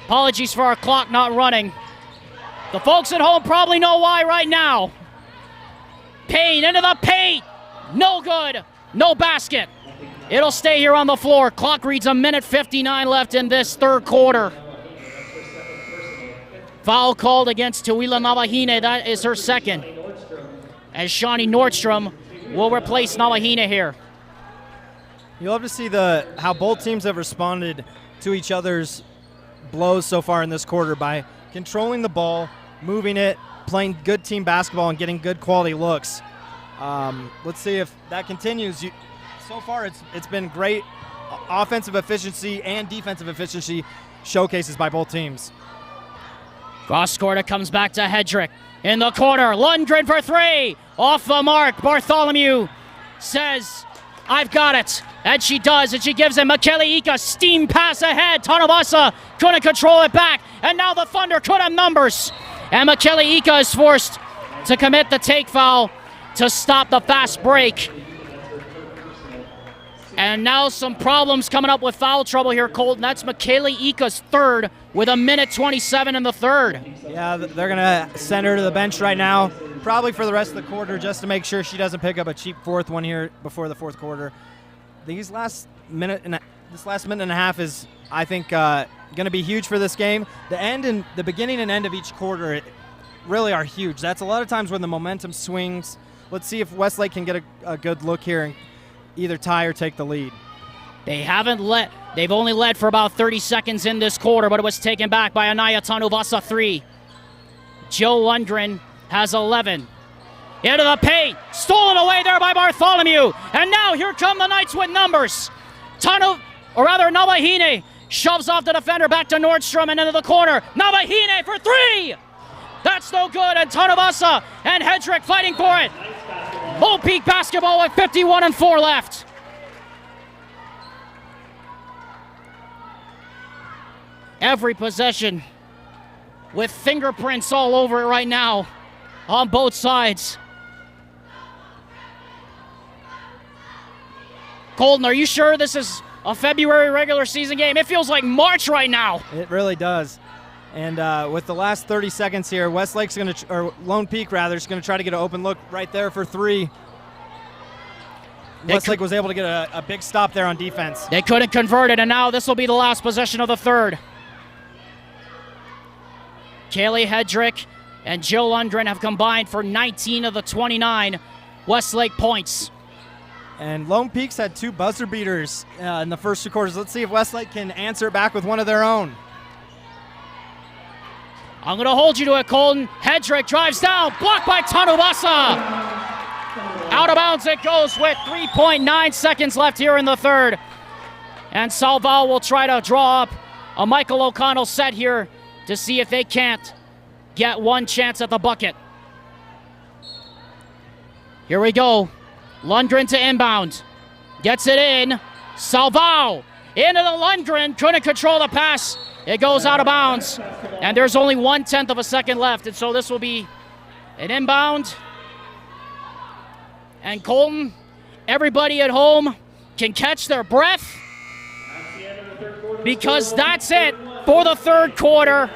Apologies for our clock not running. The folks at home probably know why right now. Payne into the paint. No good. No basket. It'll stay here on the floor. Clock reads 1:59 left in this third quarter. Foul called against Tuila Navahine. That is her second. As Shawnee Nordstrom will replace Navahine here. You love to see how both teams have responded to each other's blows so far in this quarter by controlling the ball, moving it, playing good team basketball, and getting good quality looks. Let's see if that continues. So far, it's been great offensive efficiency and defensive efficiency showcases by both teams. Cross court, it comes back to Hedrick. In the corner, Lundgren for three. Off the mark, Bartholomew says, I've got it. And she does, and she gives him Michele Ika, steam pass ahead. Tanavasa couldn't control it back, and now the Thunder could have numbers. And Michele Ika is forced to commit the take foul to stop the fast break. And now some problems coming up with foul trouble here, Colton. That's Michele Ika's third with 1:27 in the third. Yeah, they're going to send her to the bench right now, probably for the rest of the quarter, just to make sure she doesn't pick up a cheap fourth one here before the fourth quarter. This last minute and a half is, I think, going to be huge for this game. The beginning and end of each quarter really are huge. That's a lot of times when the momentum swings. Let's see if Westlake can get a good look here and either tie or take the lead. They've only led for about 30 seconds in this quarter, but it was taken back by Anaya Tanuvasa 3. Joe Lundgren has 11. Into the paint, stolen away there by Bartholomew. And now here come the Knights with numbers. Navahine shoves off the defender back to Nordstrom and into the corner. Navahine for three! That's no good, and Tanuvasa and Hedrick fighting for it. Lone Peak basketball with 51-4 left. Every possession with fingerprints all over it right now on both sides. Colton, are you sure this is a February regular season game? It feels like March right now. It really does. And with the last 30 seconds here, Westlake's going to, or Lone Peak rather, is going to try to get an open look right there for three. Westlake was able to get a big stop there on defense. They couldn't convert it, and now this will be the last possession of the third. Kaylee Hedrick and Jill Lundgren have combined for 19 of the 29 Westlake points. And Lone Peak's had two buzzer beaters in the first two quarters. Let's see if Westlake can answer it back with one of their own. I'm going to hold you to it, Colton. Hedrick drives down, blocked by Tanuvasa. Out of bounds it goes with 3.9 seconds left here in the third. And Salval will try to draw up a Michael O'Connell set here to see if they can't get one chance at the bucket. Here we go. Lundgren to inbound. Gets it in. Salval into the Lundgren. Couldn't control the pass. It goes out of bounds. And there's only 1/10 of a second left. And so this will be an inbound. And Colton, everybody at home can catch their breath, because that's it for the third quarter.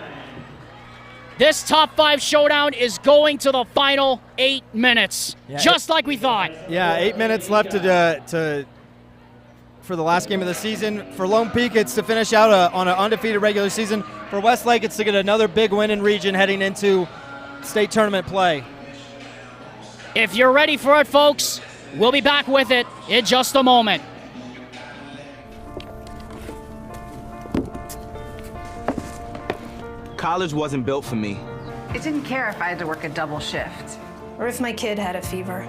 This top five showdown is going to the final 8 minutes, just like we thought. Yeah, 8 minutes left for the last game of the season. For Lone Peak, it's to finish out on an undefeated regular season. For Westlake, it's to get another big win in region heading into state tournament play. If you're ready for it, folks, we'll be back with it in just a moment. College wasn't built for me. I didn't care if I had to work a double shift. Or if my kid had a fever.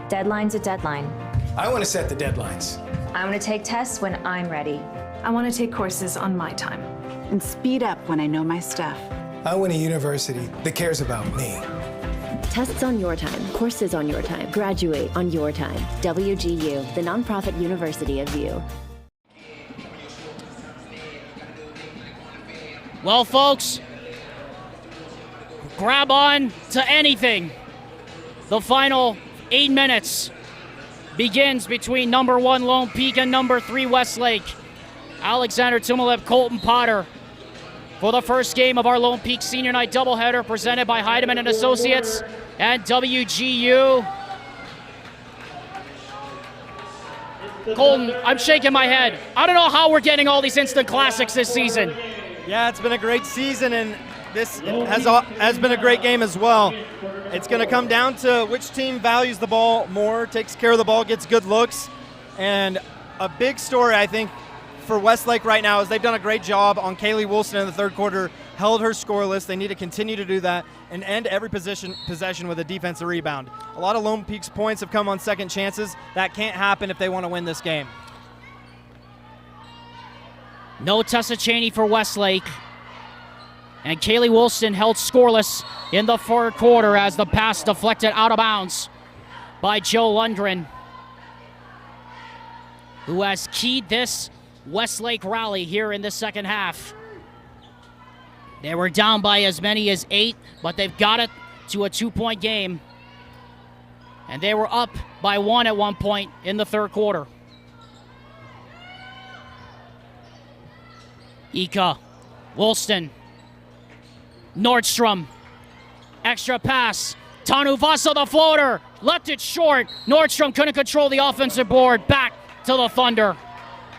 Deadline's a deadline. I want to set the deadlines. I want to take tests when I'm ready. I want to take courses on my time. And speed up when I know my stuff. I want a university that cares about me. Tests on your time, courses on your time, graduate on your time. WGU, the nonprofit university of you. Well, folks, grab on to anything. The final 8 minutes begins between number 1 Lone Peak and number 3 Westlake. Alexander Tumalip, Colton Potter for the first game of our Lone Peak Senior Night doubleheader presented by Heidemann and Associates and WGU. Colton, I'm shaking my head. I don't know how we're getting all these instant classics this season. Yeah, it's been a great season, and this has been a great game as well. It's going to come down to which team values the ball more, takes care of the ball, gets good looks. And a big story, I think, for Westlake right now is they've done a great job on Kaylee Wilson in the third quarter, held her scoreless. They need to continue to do that and end every possession with a defensive rebound. A lot of Lone Peak's points have come on second chances. That can't happen if they want to win this game. No Tessa Cheney for Westlake. And Kaylee Wilson held scoreless in the third quarter as the pass deflected out of bounds by Joe Lundgren, who has keyed this Westlake rally here in the second half. They were down by as many as 8, but they've got it to a 2-point game. And they were up by 1 at one point in the third quarter. Ika, Woolston, Nordstrom, extra pass. Tanu Vasa, the floater, left it short. Nordstrom couldn't control the offensive board. Back to the Thunder.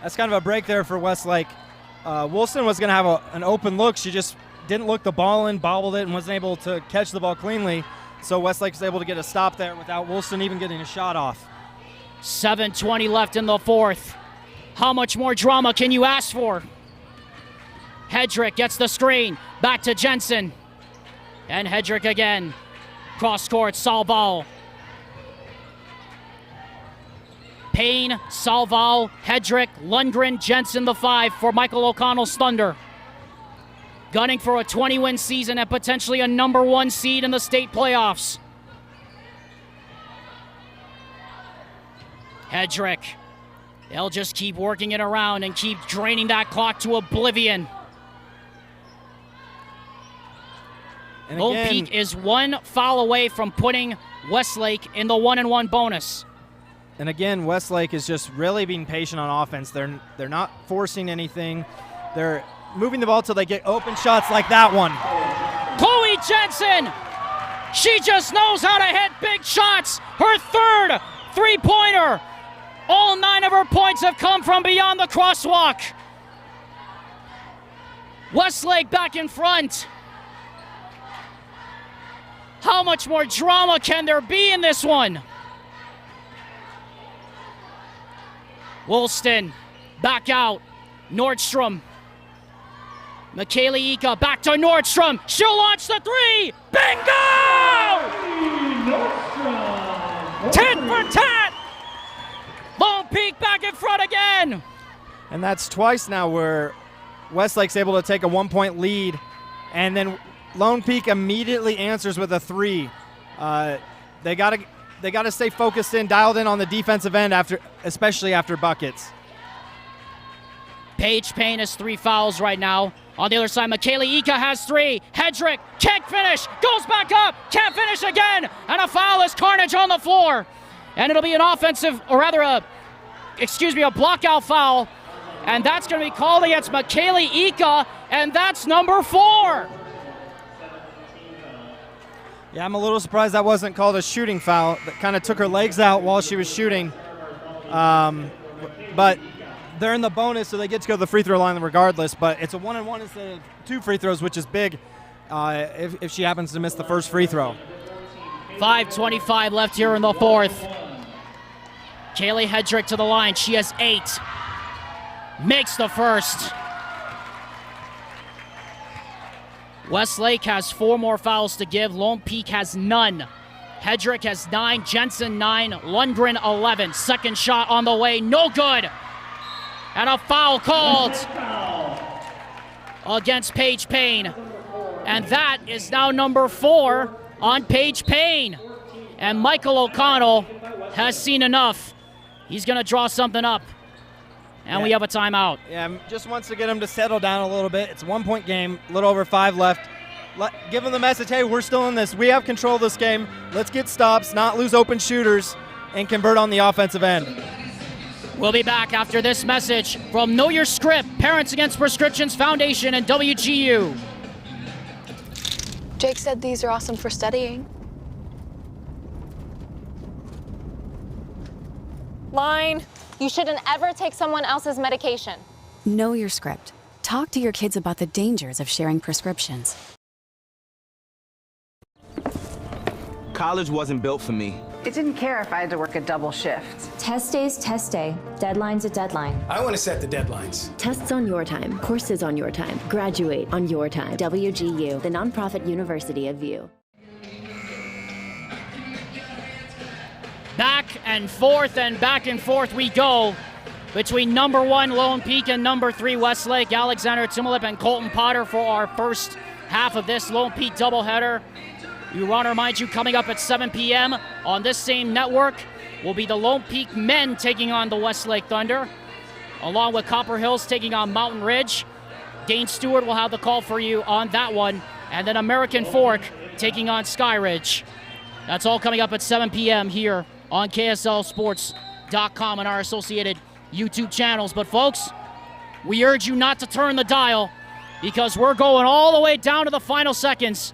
That's kind of a break there for Westlake. Woolston was going to have an open look. She just didn't look the ball in, bobbled it, and wasn't able to catch the ball cleanly. So Westlake was able to get a stop there without Woolston even getting a shot off. 7:20 left in the fourth. How much more drama can you ask for? Hedrick gets the screen. Back to Jensen. And Hedrick again. Cross court, Salval. Payne, Salval, Hedrick, Lundgren, Jensen, the 5 for Michael O'Connell's Thunder. Gunning for a 20-win season and potentially a number 1 seed in the state playoffs. Hedrick. They'll just keep working it around and keep draining that clock to oblivion. And Lone Peak is 1 foul away from putting Westlake in the 1-and-1 bonus. And again, Westlake is just really being patient on offense. They're not forcing anything. They're moving the ball till they get open shots like that one. Chloe Jensen, she just knows how to hit big shots. Her third three-pointer. All 9 of her points have come from beyond the crosswalk. Westlake back in front. How much more drama can there be in this one? Woolston, back out. Nordstrom. McKaylee Ika, back to Nordstrom. She'll launch the 3. Bingo! Tit for tat! Lone Peak back in front again. And that's twice now where Westlake's able to take a 1-point lead, and then Lone Peak immediately answers with a 3. They gotta stay focused in, dialed in on the defensive end especially after buckets. Paige Payne has 3 fouls right now. On the other side, McKaylee Ika has 3. Hedrick can't finish, goes back up, can't finish again, and a foul is carnage on the floor. And it'll be an offensive, or rather a blockout foul. And that's going to be called against McKaylee Ika, and that's number 4. Yeah, I'm a little surprised that wasn't called a shooting foul. That kind of took her legs out while she was shooting. But they're in the bonus, so they get to go to the free throw line regardless. But it's a 1-and-1 instead of 2 free throws, which is big if she happens to miss the first free throw. 5:25 left here in the fourth. Kaylee Hedrick to the line. She has 8. Makes the first. Westlake has 4 more fouls to give. Lone Peak has none. Hedrick has 9, Jensen 9, Lundgren 11. Second shot on the way, no good. And a foul called against Paige Payne. And that is now number 4 on Paige Payne. And Michael O'Connell has seen enough. He's going to draw something up. And we have a timeout. Yeah, just wants to get him to settle down a little bit. It's a 1-point game, a little over 5 left. Give him the message, hey, we're still in this. We have control of this game. Let's get stops, not lose open shooters, and convert on the offensive end. We'll be back after this message from Know Your Script, Parents Against Prescriptions Foundation, and WGU. Jake said these are awesome for studying. Line. You shouldn't ever take someone else's medication. Know your script. Talk to your kids about the dangers of sharing prescriptions. College wasn't built for me. I didn't care if I had to work a double shift. Test day's test day. Deadline's a deadline. I want to set the deadlines. Tests on your time, courses on your time, graduate on your time. WGU, the nonprofit university of VU. Back and forth we go between number 1 Lone Peak and number 3 Westlake. Alexander Timolip and Colton Potter for our first half of this Lone Peak doubleheader. We want to remind you, coming up at 7 p.m. on this same network will be the Lone Peak men taking on the Westlake Thunder, along with Copper Hills taking on Mountain Ridge. Dane Stewart will have the call for you on that one. And then American Fork taking on Sky Ridge. That's all coming up at 7 p.m. here on KSLSports.com and our associated YouTube channels. But folks, we urge you not to turn the dial because we're going all the way down to the final seconds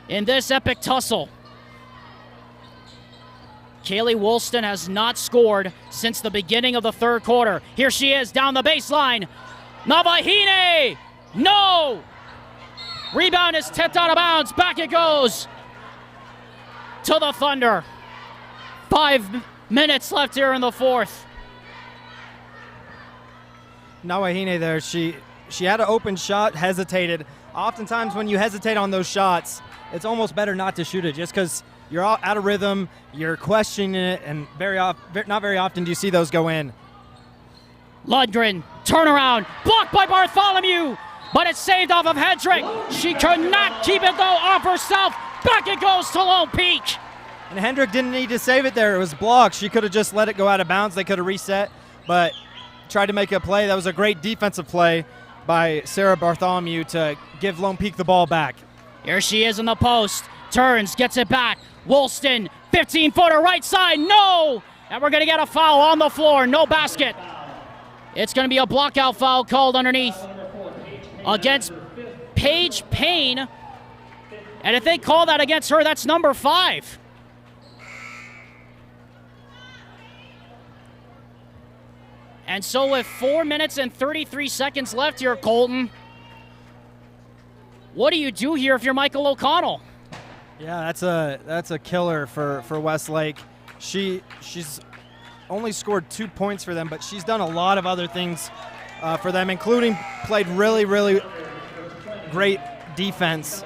in this epic tussle. Kaylee Woolston has not scored since the beginning of the third quarter. Here she is down the baseline. Navahine! No! Rebound is tipped out of bounds. Back it goes to the Thunder. 5 minutes left here in the fourth. Nawahine there, she had an open shot, hesitated. Oftentimes when you hesitate on those shots, it's almost better not to shoot it just because you're out of rhythm, you're questioning it, and not very often do you see those go in. Lundgren, turnaround, blocked by Bartholomew, but it's saved off of Hedrick. She could not keep it though off herself. Back it goes to Lone Peak. And Hendrick didn't need to save it there. It was blocked. She could have just let it go out of bounds. They could have reset, but tried to make a play. That was a great defensive play by Sarah Bartholomew to give Lone Peak the ball back. Here she is in the post. Turns, gets it back. Woolston, 15-footer right side. No! And we're going to get a foul on the floor. No basket. It's going to be a blockout foul called underneath against Paige Payne. And if they call that against her, that's number 5. And so with 4 minutes and 33 seconds left here, Colton, what do you do here if you're Michael O'Connell? Yeah, that's a killer for Westlake. She's only scored 2 points for them, but she's done a lot of other things for them, including played really, really great defense.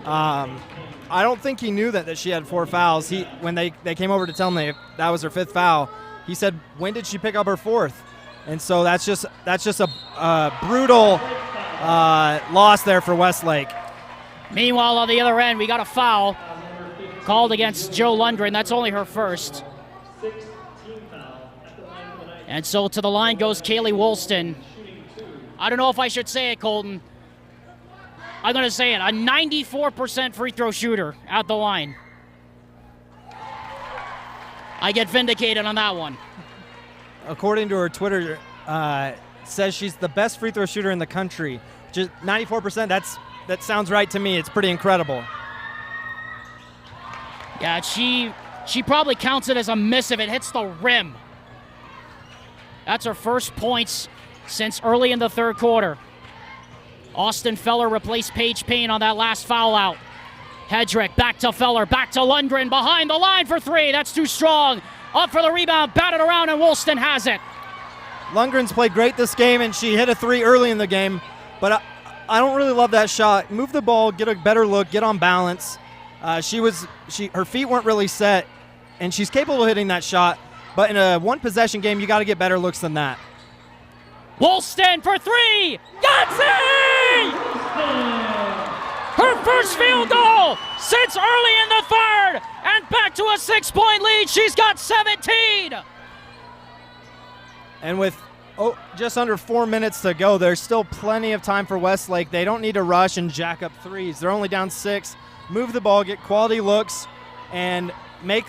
I don't think he knew that she had 4 fouls. When they came over to tell him that was her 5th foul, he said, "When did she pick up her 4th?" And so that's just a brutal loss there for Westlake. Meanwhile, on the other end, we got a foul called against Joe Lundgren. That's only her first. And so to the line goes Kaylee Woolston. I don't know if I should say it, Colton. I'm going to say it. A 94% free throw shooter at the line. I get vindicated on that one. According to her Twitter, says she's the best free throw shooter in the country. Just 94%, that sounds right to me. It's pretty incredible. Yeah, she probably counts it as a miss if it hits the rim. That's her first points since early in the third quarter. Austin Feller replaced Paige Payne on that last foul out. Hedrick back to Feller, back to Lundgren, behind the line for 3. That's too strong. Up for the rebound, batted around, and Woolston has it. Lundgren's played great this game, and she hit a 3 early in the game, but I don't really love that shot. Move the ball, get a better look, get on balance. Her feet weren't really set, and she's capable of hitting that shot, but in a one-possession game, you got to get better looks than that. Woolston for 3! Yahtzee! Her first field goal since early in the third, and back to a 6-point lead. She's got 17. And with just under 4 minutes to go, there's still plenty of time for Westlake. They don't need to rush and jack up threes. They're only down 6. Move the ball, get quality looks, and make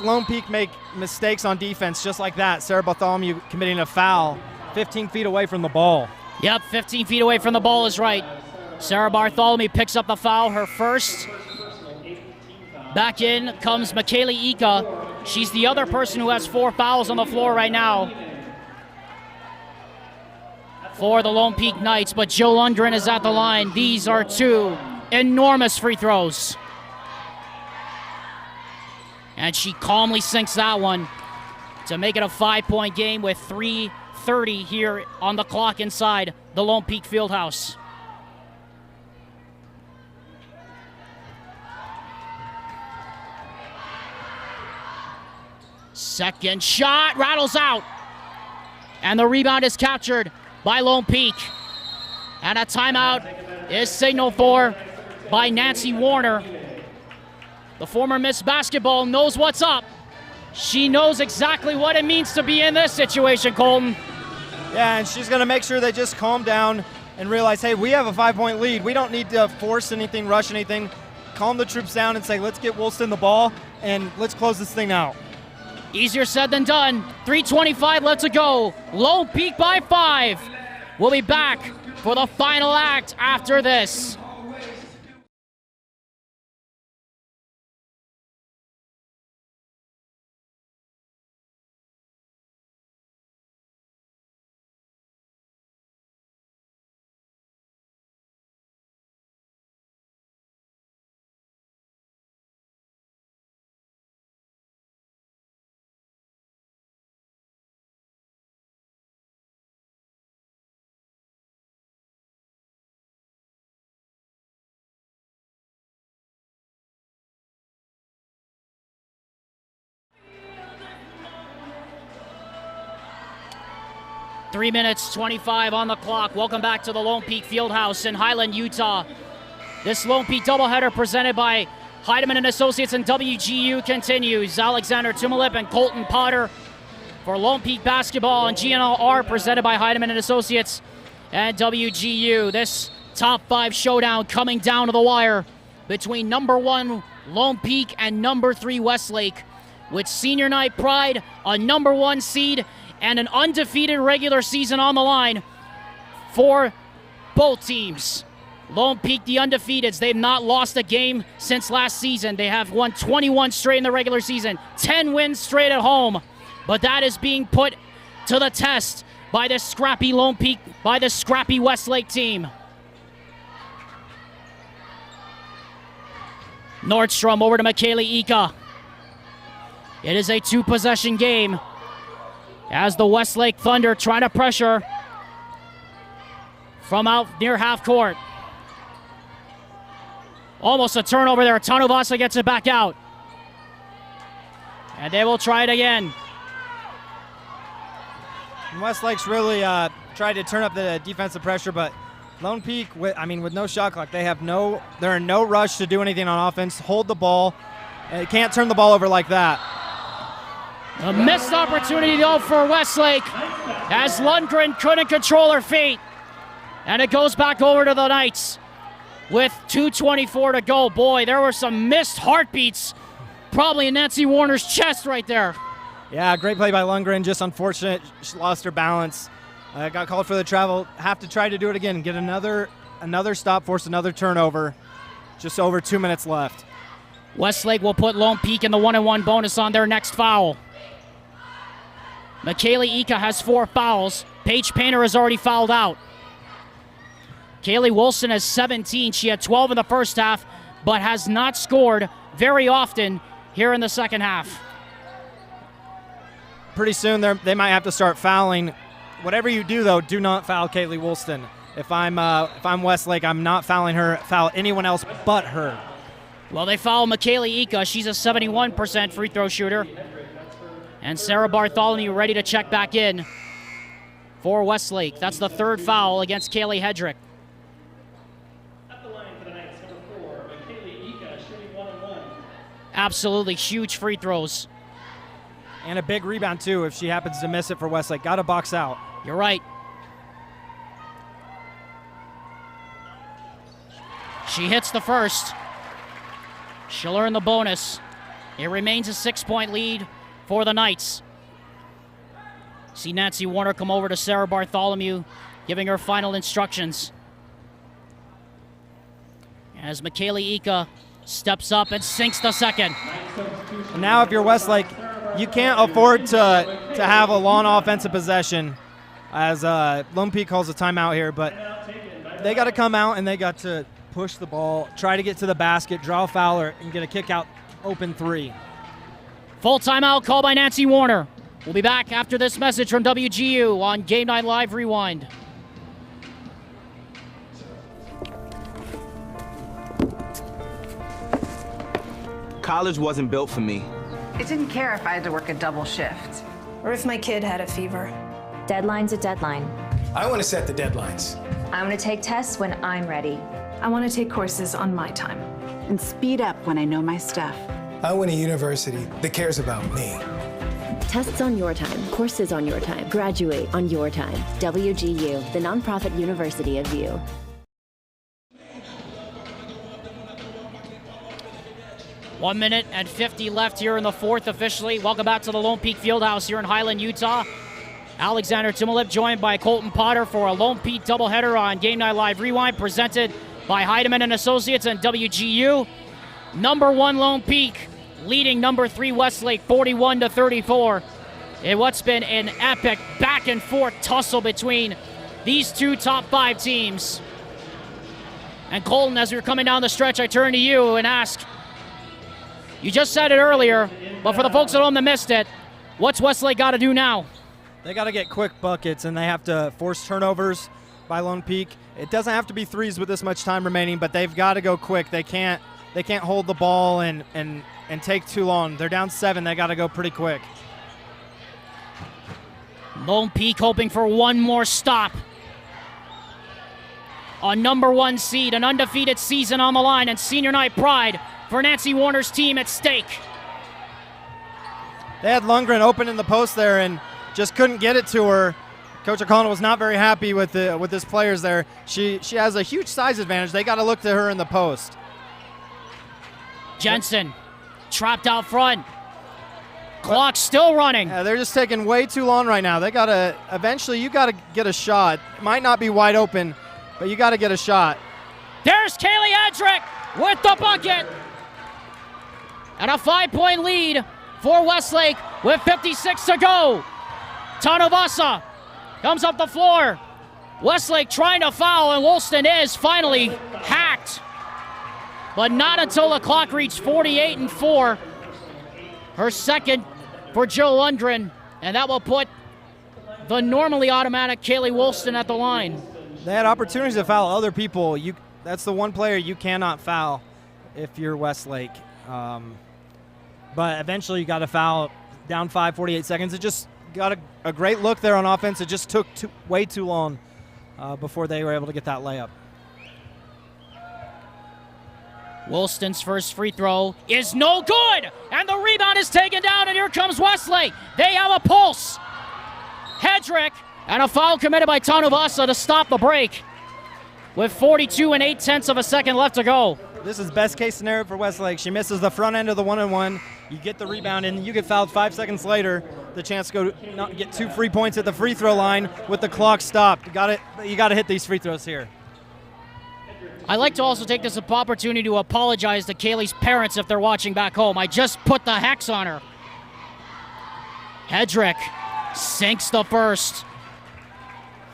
Lone Peak make mistakes on defense just like that. Sarah Bartholomew committing a foul 15 feet away from the ball. Yep, 15 feet away from the ball is right. Sarah Bartholomew picks up the foul, her first. Back in comes McKaylee Ika. She's the other person who has 4 fouls on the floor right now for the Lone Peak Knights, but Joe Lundgren is at the line. These are 2 enormous free throws. And she calmly sinks that one to make it a 5-point game with 3:30 here on the clock inside the Lone Peak Fieldhouse. Second shot rattles out. And the rebound is captured by Lone Peak. And a timeout is signaled for by Nancy Warner. The former Miss Basketball knows what's up. She knows exactly what it means to be in this situation, Colton. Yeah, and she's going to make sure they just calm down and realize, hey, we have a 5-point lead. We don't need to force anything, rush anything. Calm the troops down and say, let's get Woolston the ball and let's close this thing out. Easier said than done. 3:25 left to go. Lone Peak by 5. We'll be back for the final act after this. Three minutes, 25 on the clock. Welcome back to the Lone Peak Fieldhouse in Highland, Utah. This Lone Peak doubleheader presented by Heidemann & Associates and WGU continues. Alexander Tumalip and Colton Potter for Lone Peak basketball, and GNLR presented by Heidemann & Associates and WGU. This top 5 showdown coming down to the wire between number 1 Lone Peak and number 3 Westlake, with senior night pride, a number 1 seed, and an undefeated regular season on the line for both teams. Lone Peak, the undefeateds, they've not lost a game since last season. They have won 21 straight in the regular season, 10 wins straight at home. But that is being put to the test by the scrappy Lone Peak, by the scrappy Westlake team. Nordstrom over to Michaeli Ika. It is a 2-possession game as the Westlake Thunder trying to pressure from out near half court. Almost a turnover there. Tanuvasa gets it back out. And they will try it again. And Westlake's really tried to turn up the defensive pressure, but Lone Peak, with no shot clock, they're in no rush to do anything on offense. Hold the ball. Can't turn the ball over like that. A missed opportunity though for Westlake as Lundgren couldn't control her feet. And it goes back over to the Knights with 2:24 to go. Boy, there were some missed heartbeats probably in Nancy Warner's chest right there. Yeah, great play by Lundgren. Just unfortunate. She lost her balance. Got called for the travel. Have to try to do it again. Get another stop, force another turnover. Just over 2 minutes left. Westlake will put Lone Peak in the 1-and-1 bonus on their next foul. Michaeli Ika has 4 fouls. Paige Payne has already fouled out. Kaylee Wilson has 17. She had 12 in the first half, but has not scored very often here in the second half. Pretty soon they might have to start fouling. Whatever you do, though, do not foul Kaylee Woolston. If I'm Westlake, I'm not fouling her. Foul anyone else but her. Well, they foul Michaeli Ika. She's a 71% free throw shooter. And Sarah Bartholomew ready to check back in for Westlake. That's the 3rd foul against Kaylee Hedrick. At the line for the Knights, number 4, Michaeli Ika, shooting 1-on-1. Absolutely huge free throws. And a big rebound, too, if she happens to miss it for Westlake. Got to box out. You're right. She hits the first. She'll earn the bonus. It remains a 6-point lead for the Knights. See Nancy Warner come over to Sarah Bartholomew, giving her final instructions. As Michaeli Ika steps up and sinks the second. And now if you're Westlake, you can't afford to have a long offensive possession, as Lone Peak calls a timeout here, but they got to come out and they got to push the ball, try to get to the basket, draw a foul, and get a kick out open 3. Full timeout called by Nancy Warner. We'll be back after this message from WGU on Game Night Live Rewind. College wasn't built for me. I didn't care if I had to work a double shift. Or if my kid had a fever. Deadline's a deadline. I want to set the deadlines. I want to take tests when I'm ready. I want to take courses on my time. And speed up when I know my stuff. I want a university that cares about me. Tests on your time, courses on your time, graduate on your time. WGU, the nonprofit university of you. One minute and 50 left here in the fourth officially. Welcome back to the Lone Peak Fieldhouse here in Highland, Utah. Alexander Timolip joined by Colton Potter for a Lone Peak doubleheader on Game Night Live Rewind presented by Heidemann and Associates and WGU. Number 1 Lone Peak leading number 3 Westlake 41-34 in what's been an epic back and forth tussle between these two top 5 teams. And Colton, as we were coming down the stretch, I turn to you and ask, you just said it earlier, but for the folks at home that missed it, what's Westlake got to do now? They got to get quick buckets, and they have to force turnovers by Lone Peak. It doesn't have to be threes with this much time remaining, but they've got to go quick. They can't hold the ball and take too long. They're down 7. They got to go pretty quick. Lone Peak hoping for one more stop. A number 1 seed, an undefeated season on the line, and senior night pride for Nancy Warner's team at stake. They had Lundgren open in the post there and just couldn't get it to her. Coach O'Connell was not very happy with his players there. She has a huge size advantage. They got to look to her in the post. Jensen trapped out front. Clock still running. Yeah, they're just taking way too long right now. They got to eventually. You got to get a shot. It might not be wide open, but you got to get a shot. There's Kaylee Edrick with the bucket. And a 5-point lead for Westlake with 56 to go. Tanavasa comes up the floor. Westlake trying to foul, and Woolston is finally hacked. But not until the clock reached 48-4. Her second for Jill Lundgren, and that will put the normally automatic Kaylee Woolston at the line. They had opportunities to foul other people. That's the one player you cannot foul if you're Westlake. But eventually you got to foul down 5, 48 seconds. It just got a great look there on offense. It just took way too long before they were able to get that layup. Woolston's first free throw is no good, and the rebound is taken down, and here comes Westlake. They have a pulse. Hedrick, and a foul committed by Tanuvasa to stop the break with 42 8/10 of a second left to go. This is best case scenario for Westlake. She misses the front end of the 1-on-1. You get the rebound, and you get fouled 5 seconds later. The chance to get 2 free points at the free throw line with the clock stopped. You got to hit these free throws here. I'd like to also take this opportunity to apologize to Kaylee's parents if they're watching back home. I just put the hex on her. Hedrick sinks the first.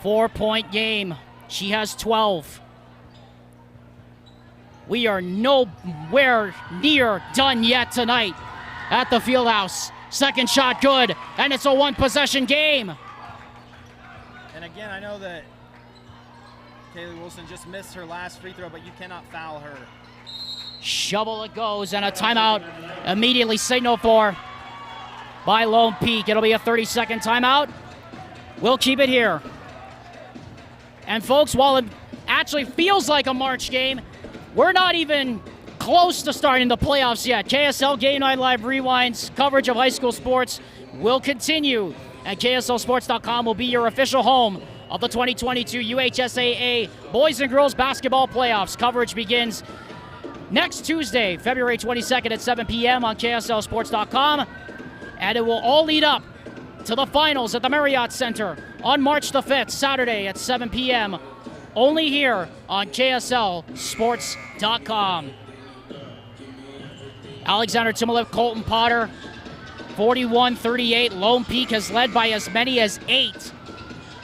4-point game. She has 12. We are nowhere near done yet tonight at the Fieldhouse. Second shot good, and it's a 1-possession game. And again, I know that Kaylee Wilson just missed her last free throw, but you cannot foul her. Shovel it goes, and a timeout immediately signaled for by Lone Peak. It'll be a 30-second timeout. We'll keep it here. And folks, while it actually feels like a March game, we're not even close to starting the playoffs yet. KSL Game Night Live Rewind's coverage of high school sports will continue, and KSLSports.com will be your official home of the 2022 UHSAA Boys and Girls Basketball Playoffs. Coverage begins next Tuesday, February 22nd at 7 p.m. on KSLSports.com, and it will all lead up to the finals at the Marriott Center on March the 5th, Saturday at 7 p.m. only here on KSLSports.com. Alexander Timolip, Colton Potter, 41-38. Lone Peak has led by as many as 8.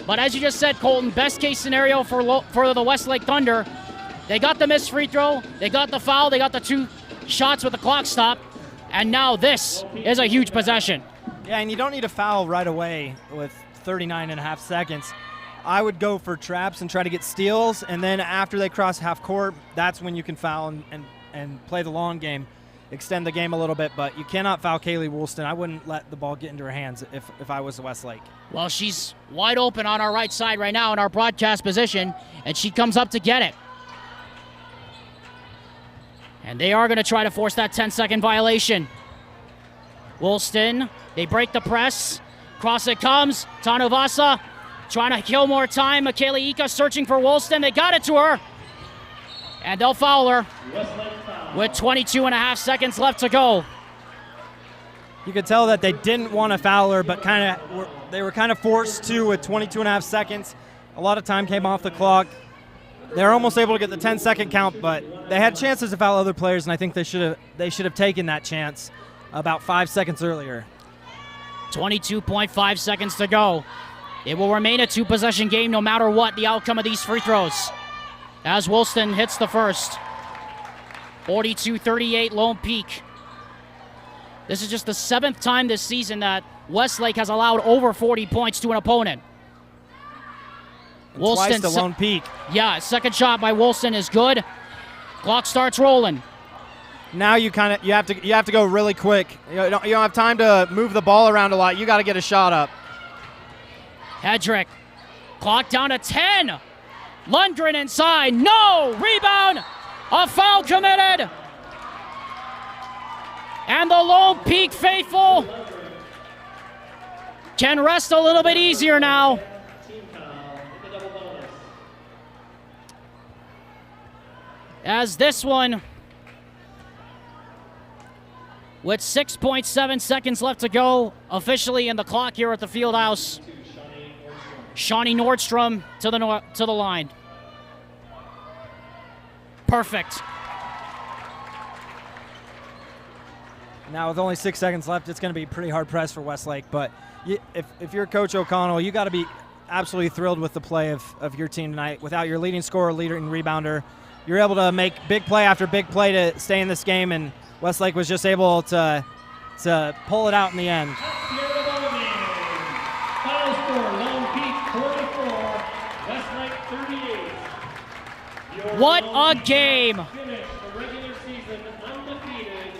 But as you just said, Colton, best case scenario for the Westlake Thunder, they got the missed free throw, they got the foul, they got the 2 shots with the clock stop, and now this is a huge possession. Yeah, and you don't need a foul right away with 39.5 seconds. I would go for traps and try to get steals, and then after they cross half court, that's when you can foul and play the long game, extend the game a little bit, but you cannot foul Kaylee Woolston. I wouldn't let the ball get into her hands if I was Westlake. Well, she's wide open on our right side right now in our broadcast position, and she comes up to get it. And they are going to try to force that 10-second violation. Woolston, they break the press. Cross it comes. Tanuvasa trying to kill more time. Michaela Ika searching for Woolston. They got it to her. And they'll foul her with 22 and a half seconds left to go. You could tell that they didn't want to foul her, but they were kind of forced to with 22 and a half seconds. A lot of time came off the clock. They were almost able to get the 10-second count, but they had chances to foul other players, and I think they should have taken that chance about 5 seconds earlier. 22.5 seconds to go. It will remain a two-possession game no matter what the outcome of these free throws. As Woolston hits the first. 42-38 Lone Peak. This is just the 7th time this season that Westlake has allowed over 40 points to an opponent. Twice to Lone Peak. Yeah, second shot by Woolston is good. Clock starts rolling. Now you have to go really quick. You don't have time to move the ball around a lot. You got to get a shot up. Hedrick, clock down to 10. Lundgren inside, no! Rebound, a foul committed. And the Lone Peak faithful can rest a little bit easier now. As this one, with 6.7 seconds left to go, officially in the clock here at the Fieldhouse. Shawnee Nordstrom to the line. Perfect. Now with only 6 seconds left, it's going to be pretty hard pressed for Westlake. But if you're Coach O'Connell, you got to be absolutely thrilled with the play of your team tonight. Without your leading scorer, leading rebounder, you're able to make big play after big play to stay in this game, and Westlake was just able to pull it out in the end. Final score, Lone Peak 44, Westlake 38. What a game! Finished the regular season undefeated.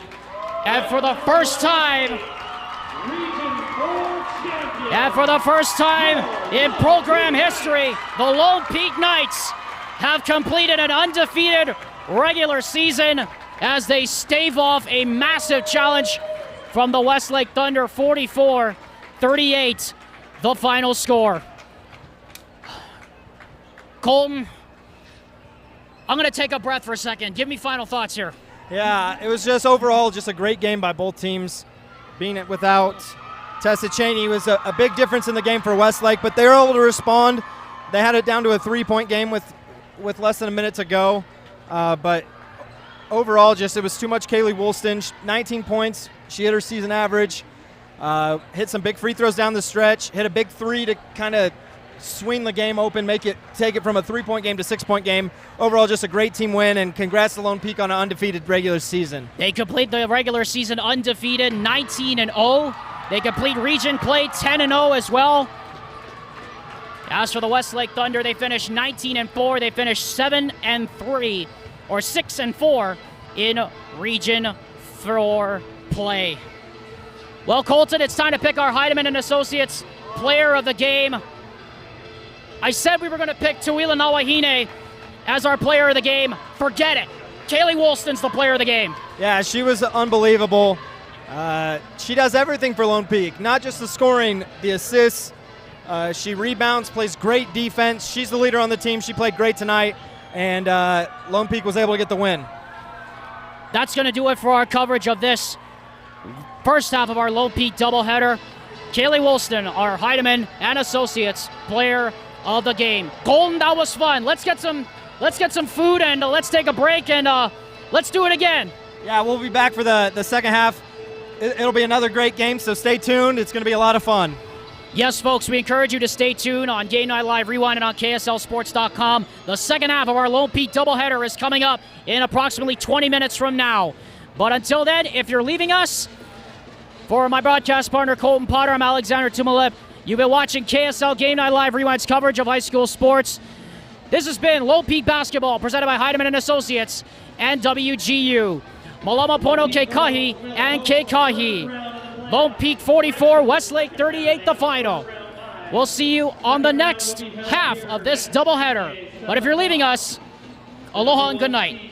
And for the first time, in program history, the Lone Peak Knights have completed an undefeated regular season as they stave off a massive challenge from the Westlake Thunder. 44-38, the final score. Colton, I'm going to take a breath for a second. Give me final thoughts here. Yeah, it was just overall just a great game by both teams. Being it without Tessa Cheney was a big difference in the game for Westlake, but they were able to respond. They had it down to a 3-point game with less than a minute to go, but overall, just it was too much. Kaylee Woolston, 19 points. She hit her season average, hit some big free throws down the stretch, hit a big three to kind of swing the game open, take it from a 3-point game to 6-point game. Overall, just a great team win, and congrats to Lone Peak on an undefeated regular season. They complete the regular season undefeated, 19-0. They complete region play 10-0 as well. As for the Westlake Thunder, they finished 19-4. They finished 7-3, or 6-4 in Region 4 play. Well, Colton, it's time to pick our Heidemann and Associates Player of the Game. I said we were going to pick Tuila Nawahine as our Player of the Game. Forget it. Kaylee Woolston's the Player of the Game. Yeah, she was unbelievable. She does everything for Lone Peak, not just the scoring, the assists. She rebounds, plays great defense. She's the leader on the team. She played great tonight, and Lone Peak was able to get the win. That's going to do it for our coverage of this first half of our Lone Peak doubleheader. Kaylee Woolston, our Heidemann and Associates Player of the Game. Colton, that was fun. Let's get some food and let's take a break and let's do it again. Yeah, we'll be back for the second half. It'll be another great game, so stay tuned. It's going to be a lot of fun. Yes, folks, we encourage you to stay tuned on Game Night Live Rewind and on KSLSports.com. The second half of our Lone Peak doubleheader is coming up in approximately 20 minutes from now. But until then, if you're leaving us, for my broadcast partner, Colton Potter, I'm Alexander Tumalip. You've been watching KSL Game Night Live Rewind's coverage of high school sports. This has been Lone Peak Basketball, presented by Heidemann and Associates and WGU. Malama Pono Keikahi and Keikahi. Lone Peak 44, Westlake 38, the final. We'll see you on the next half of this doubleheader. But if you're leaving us, aloha and good night.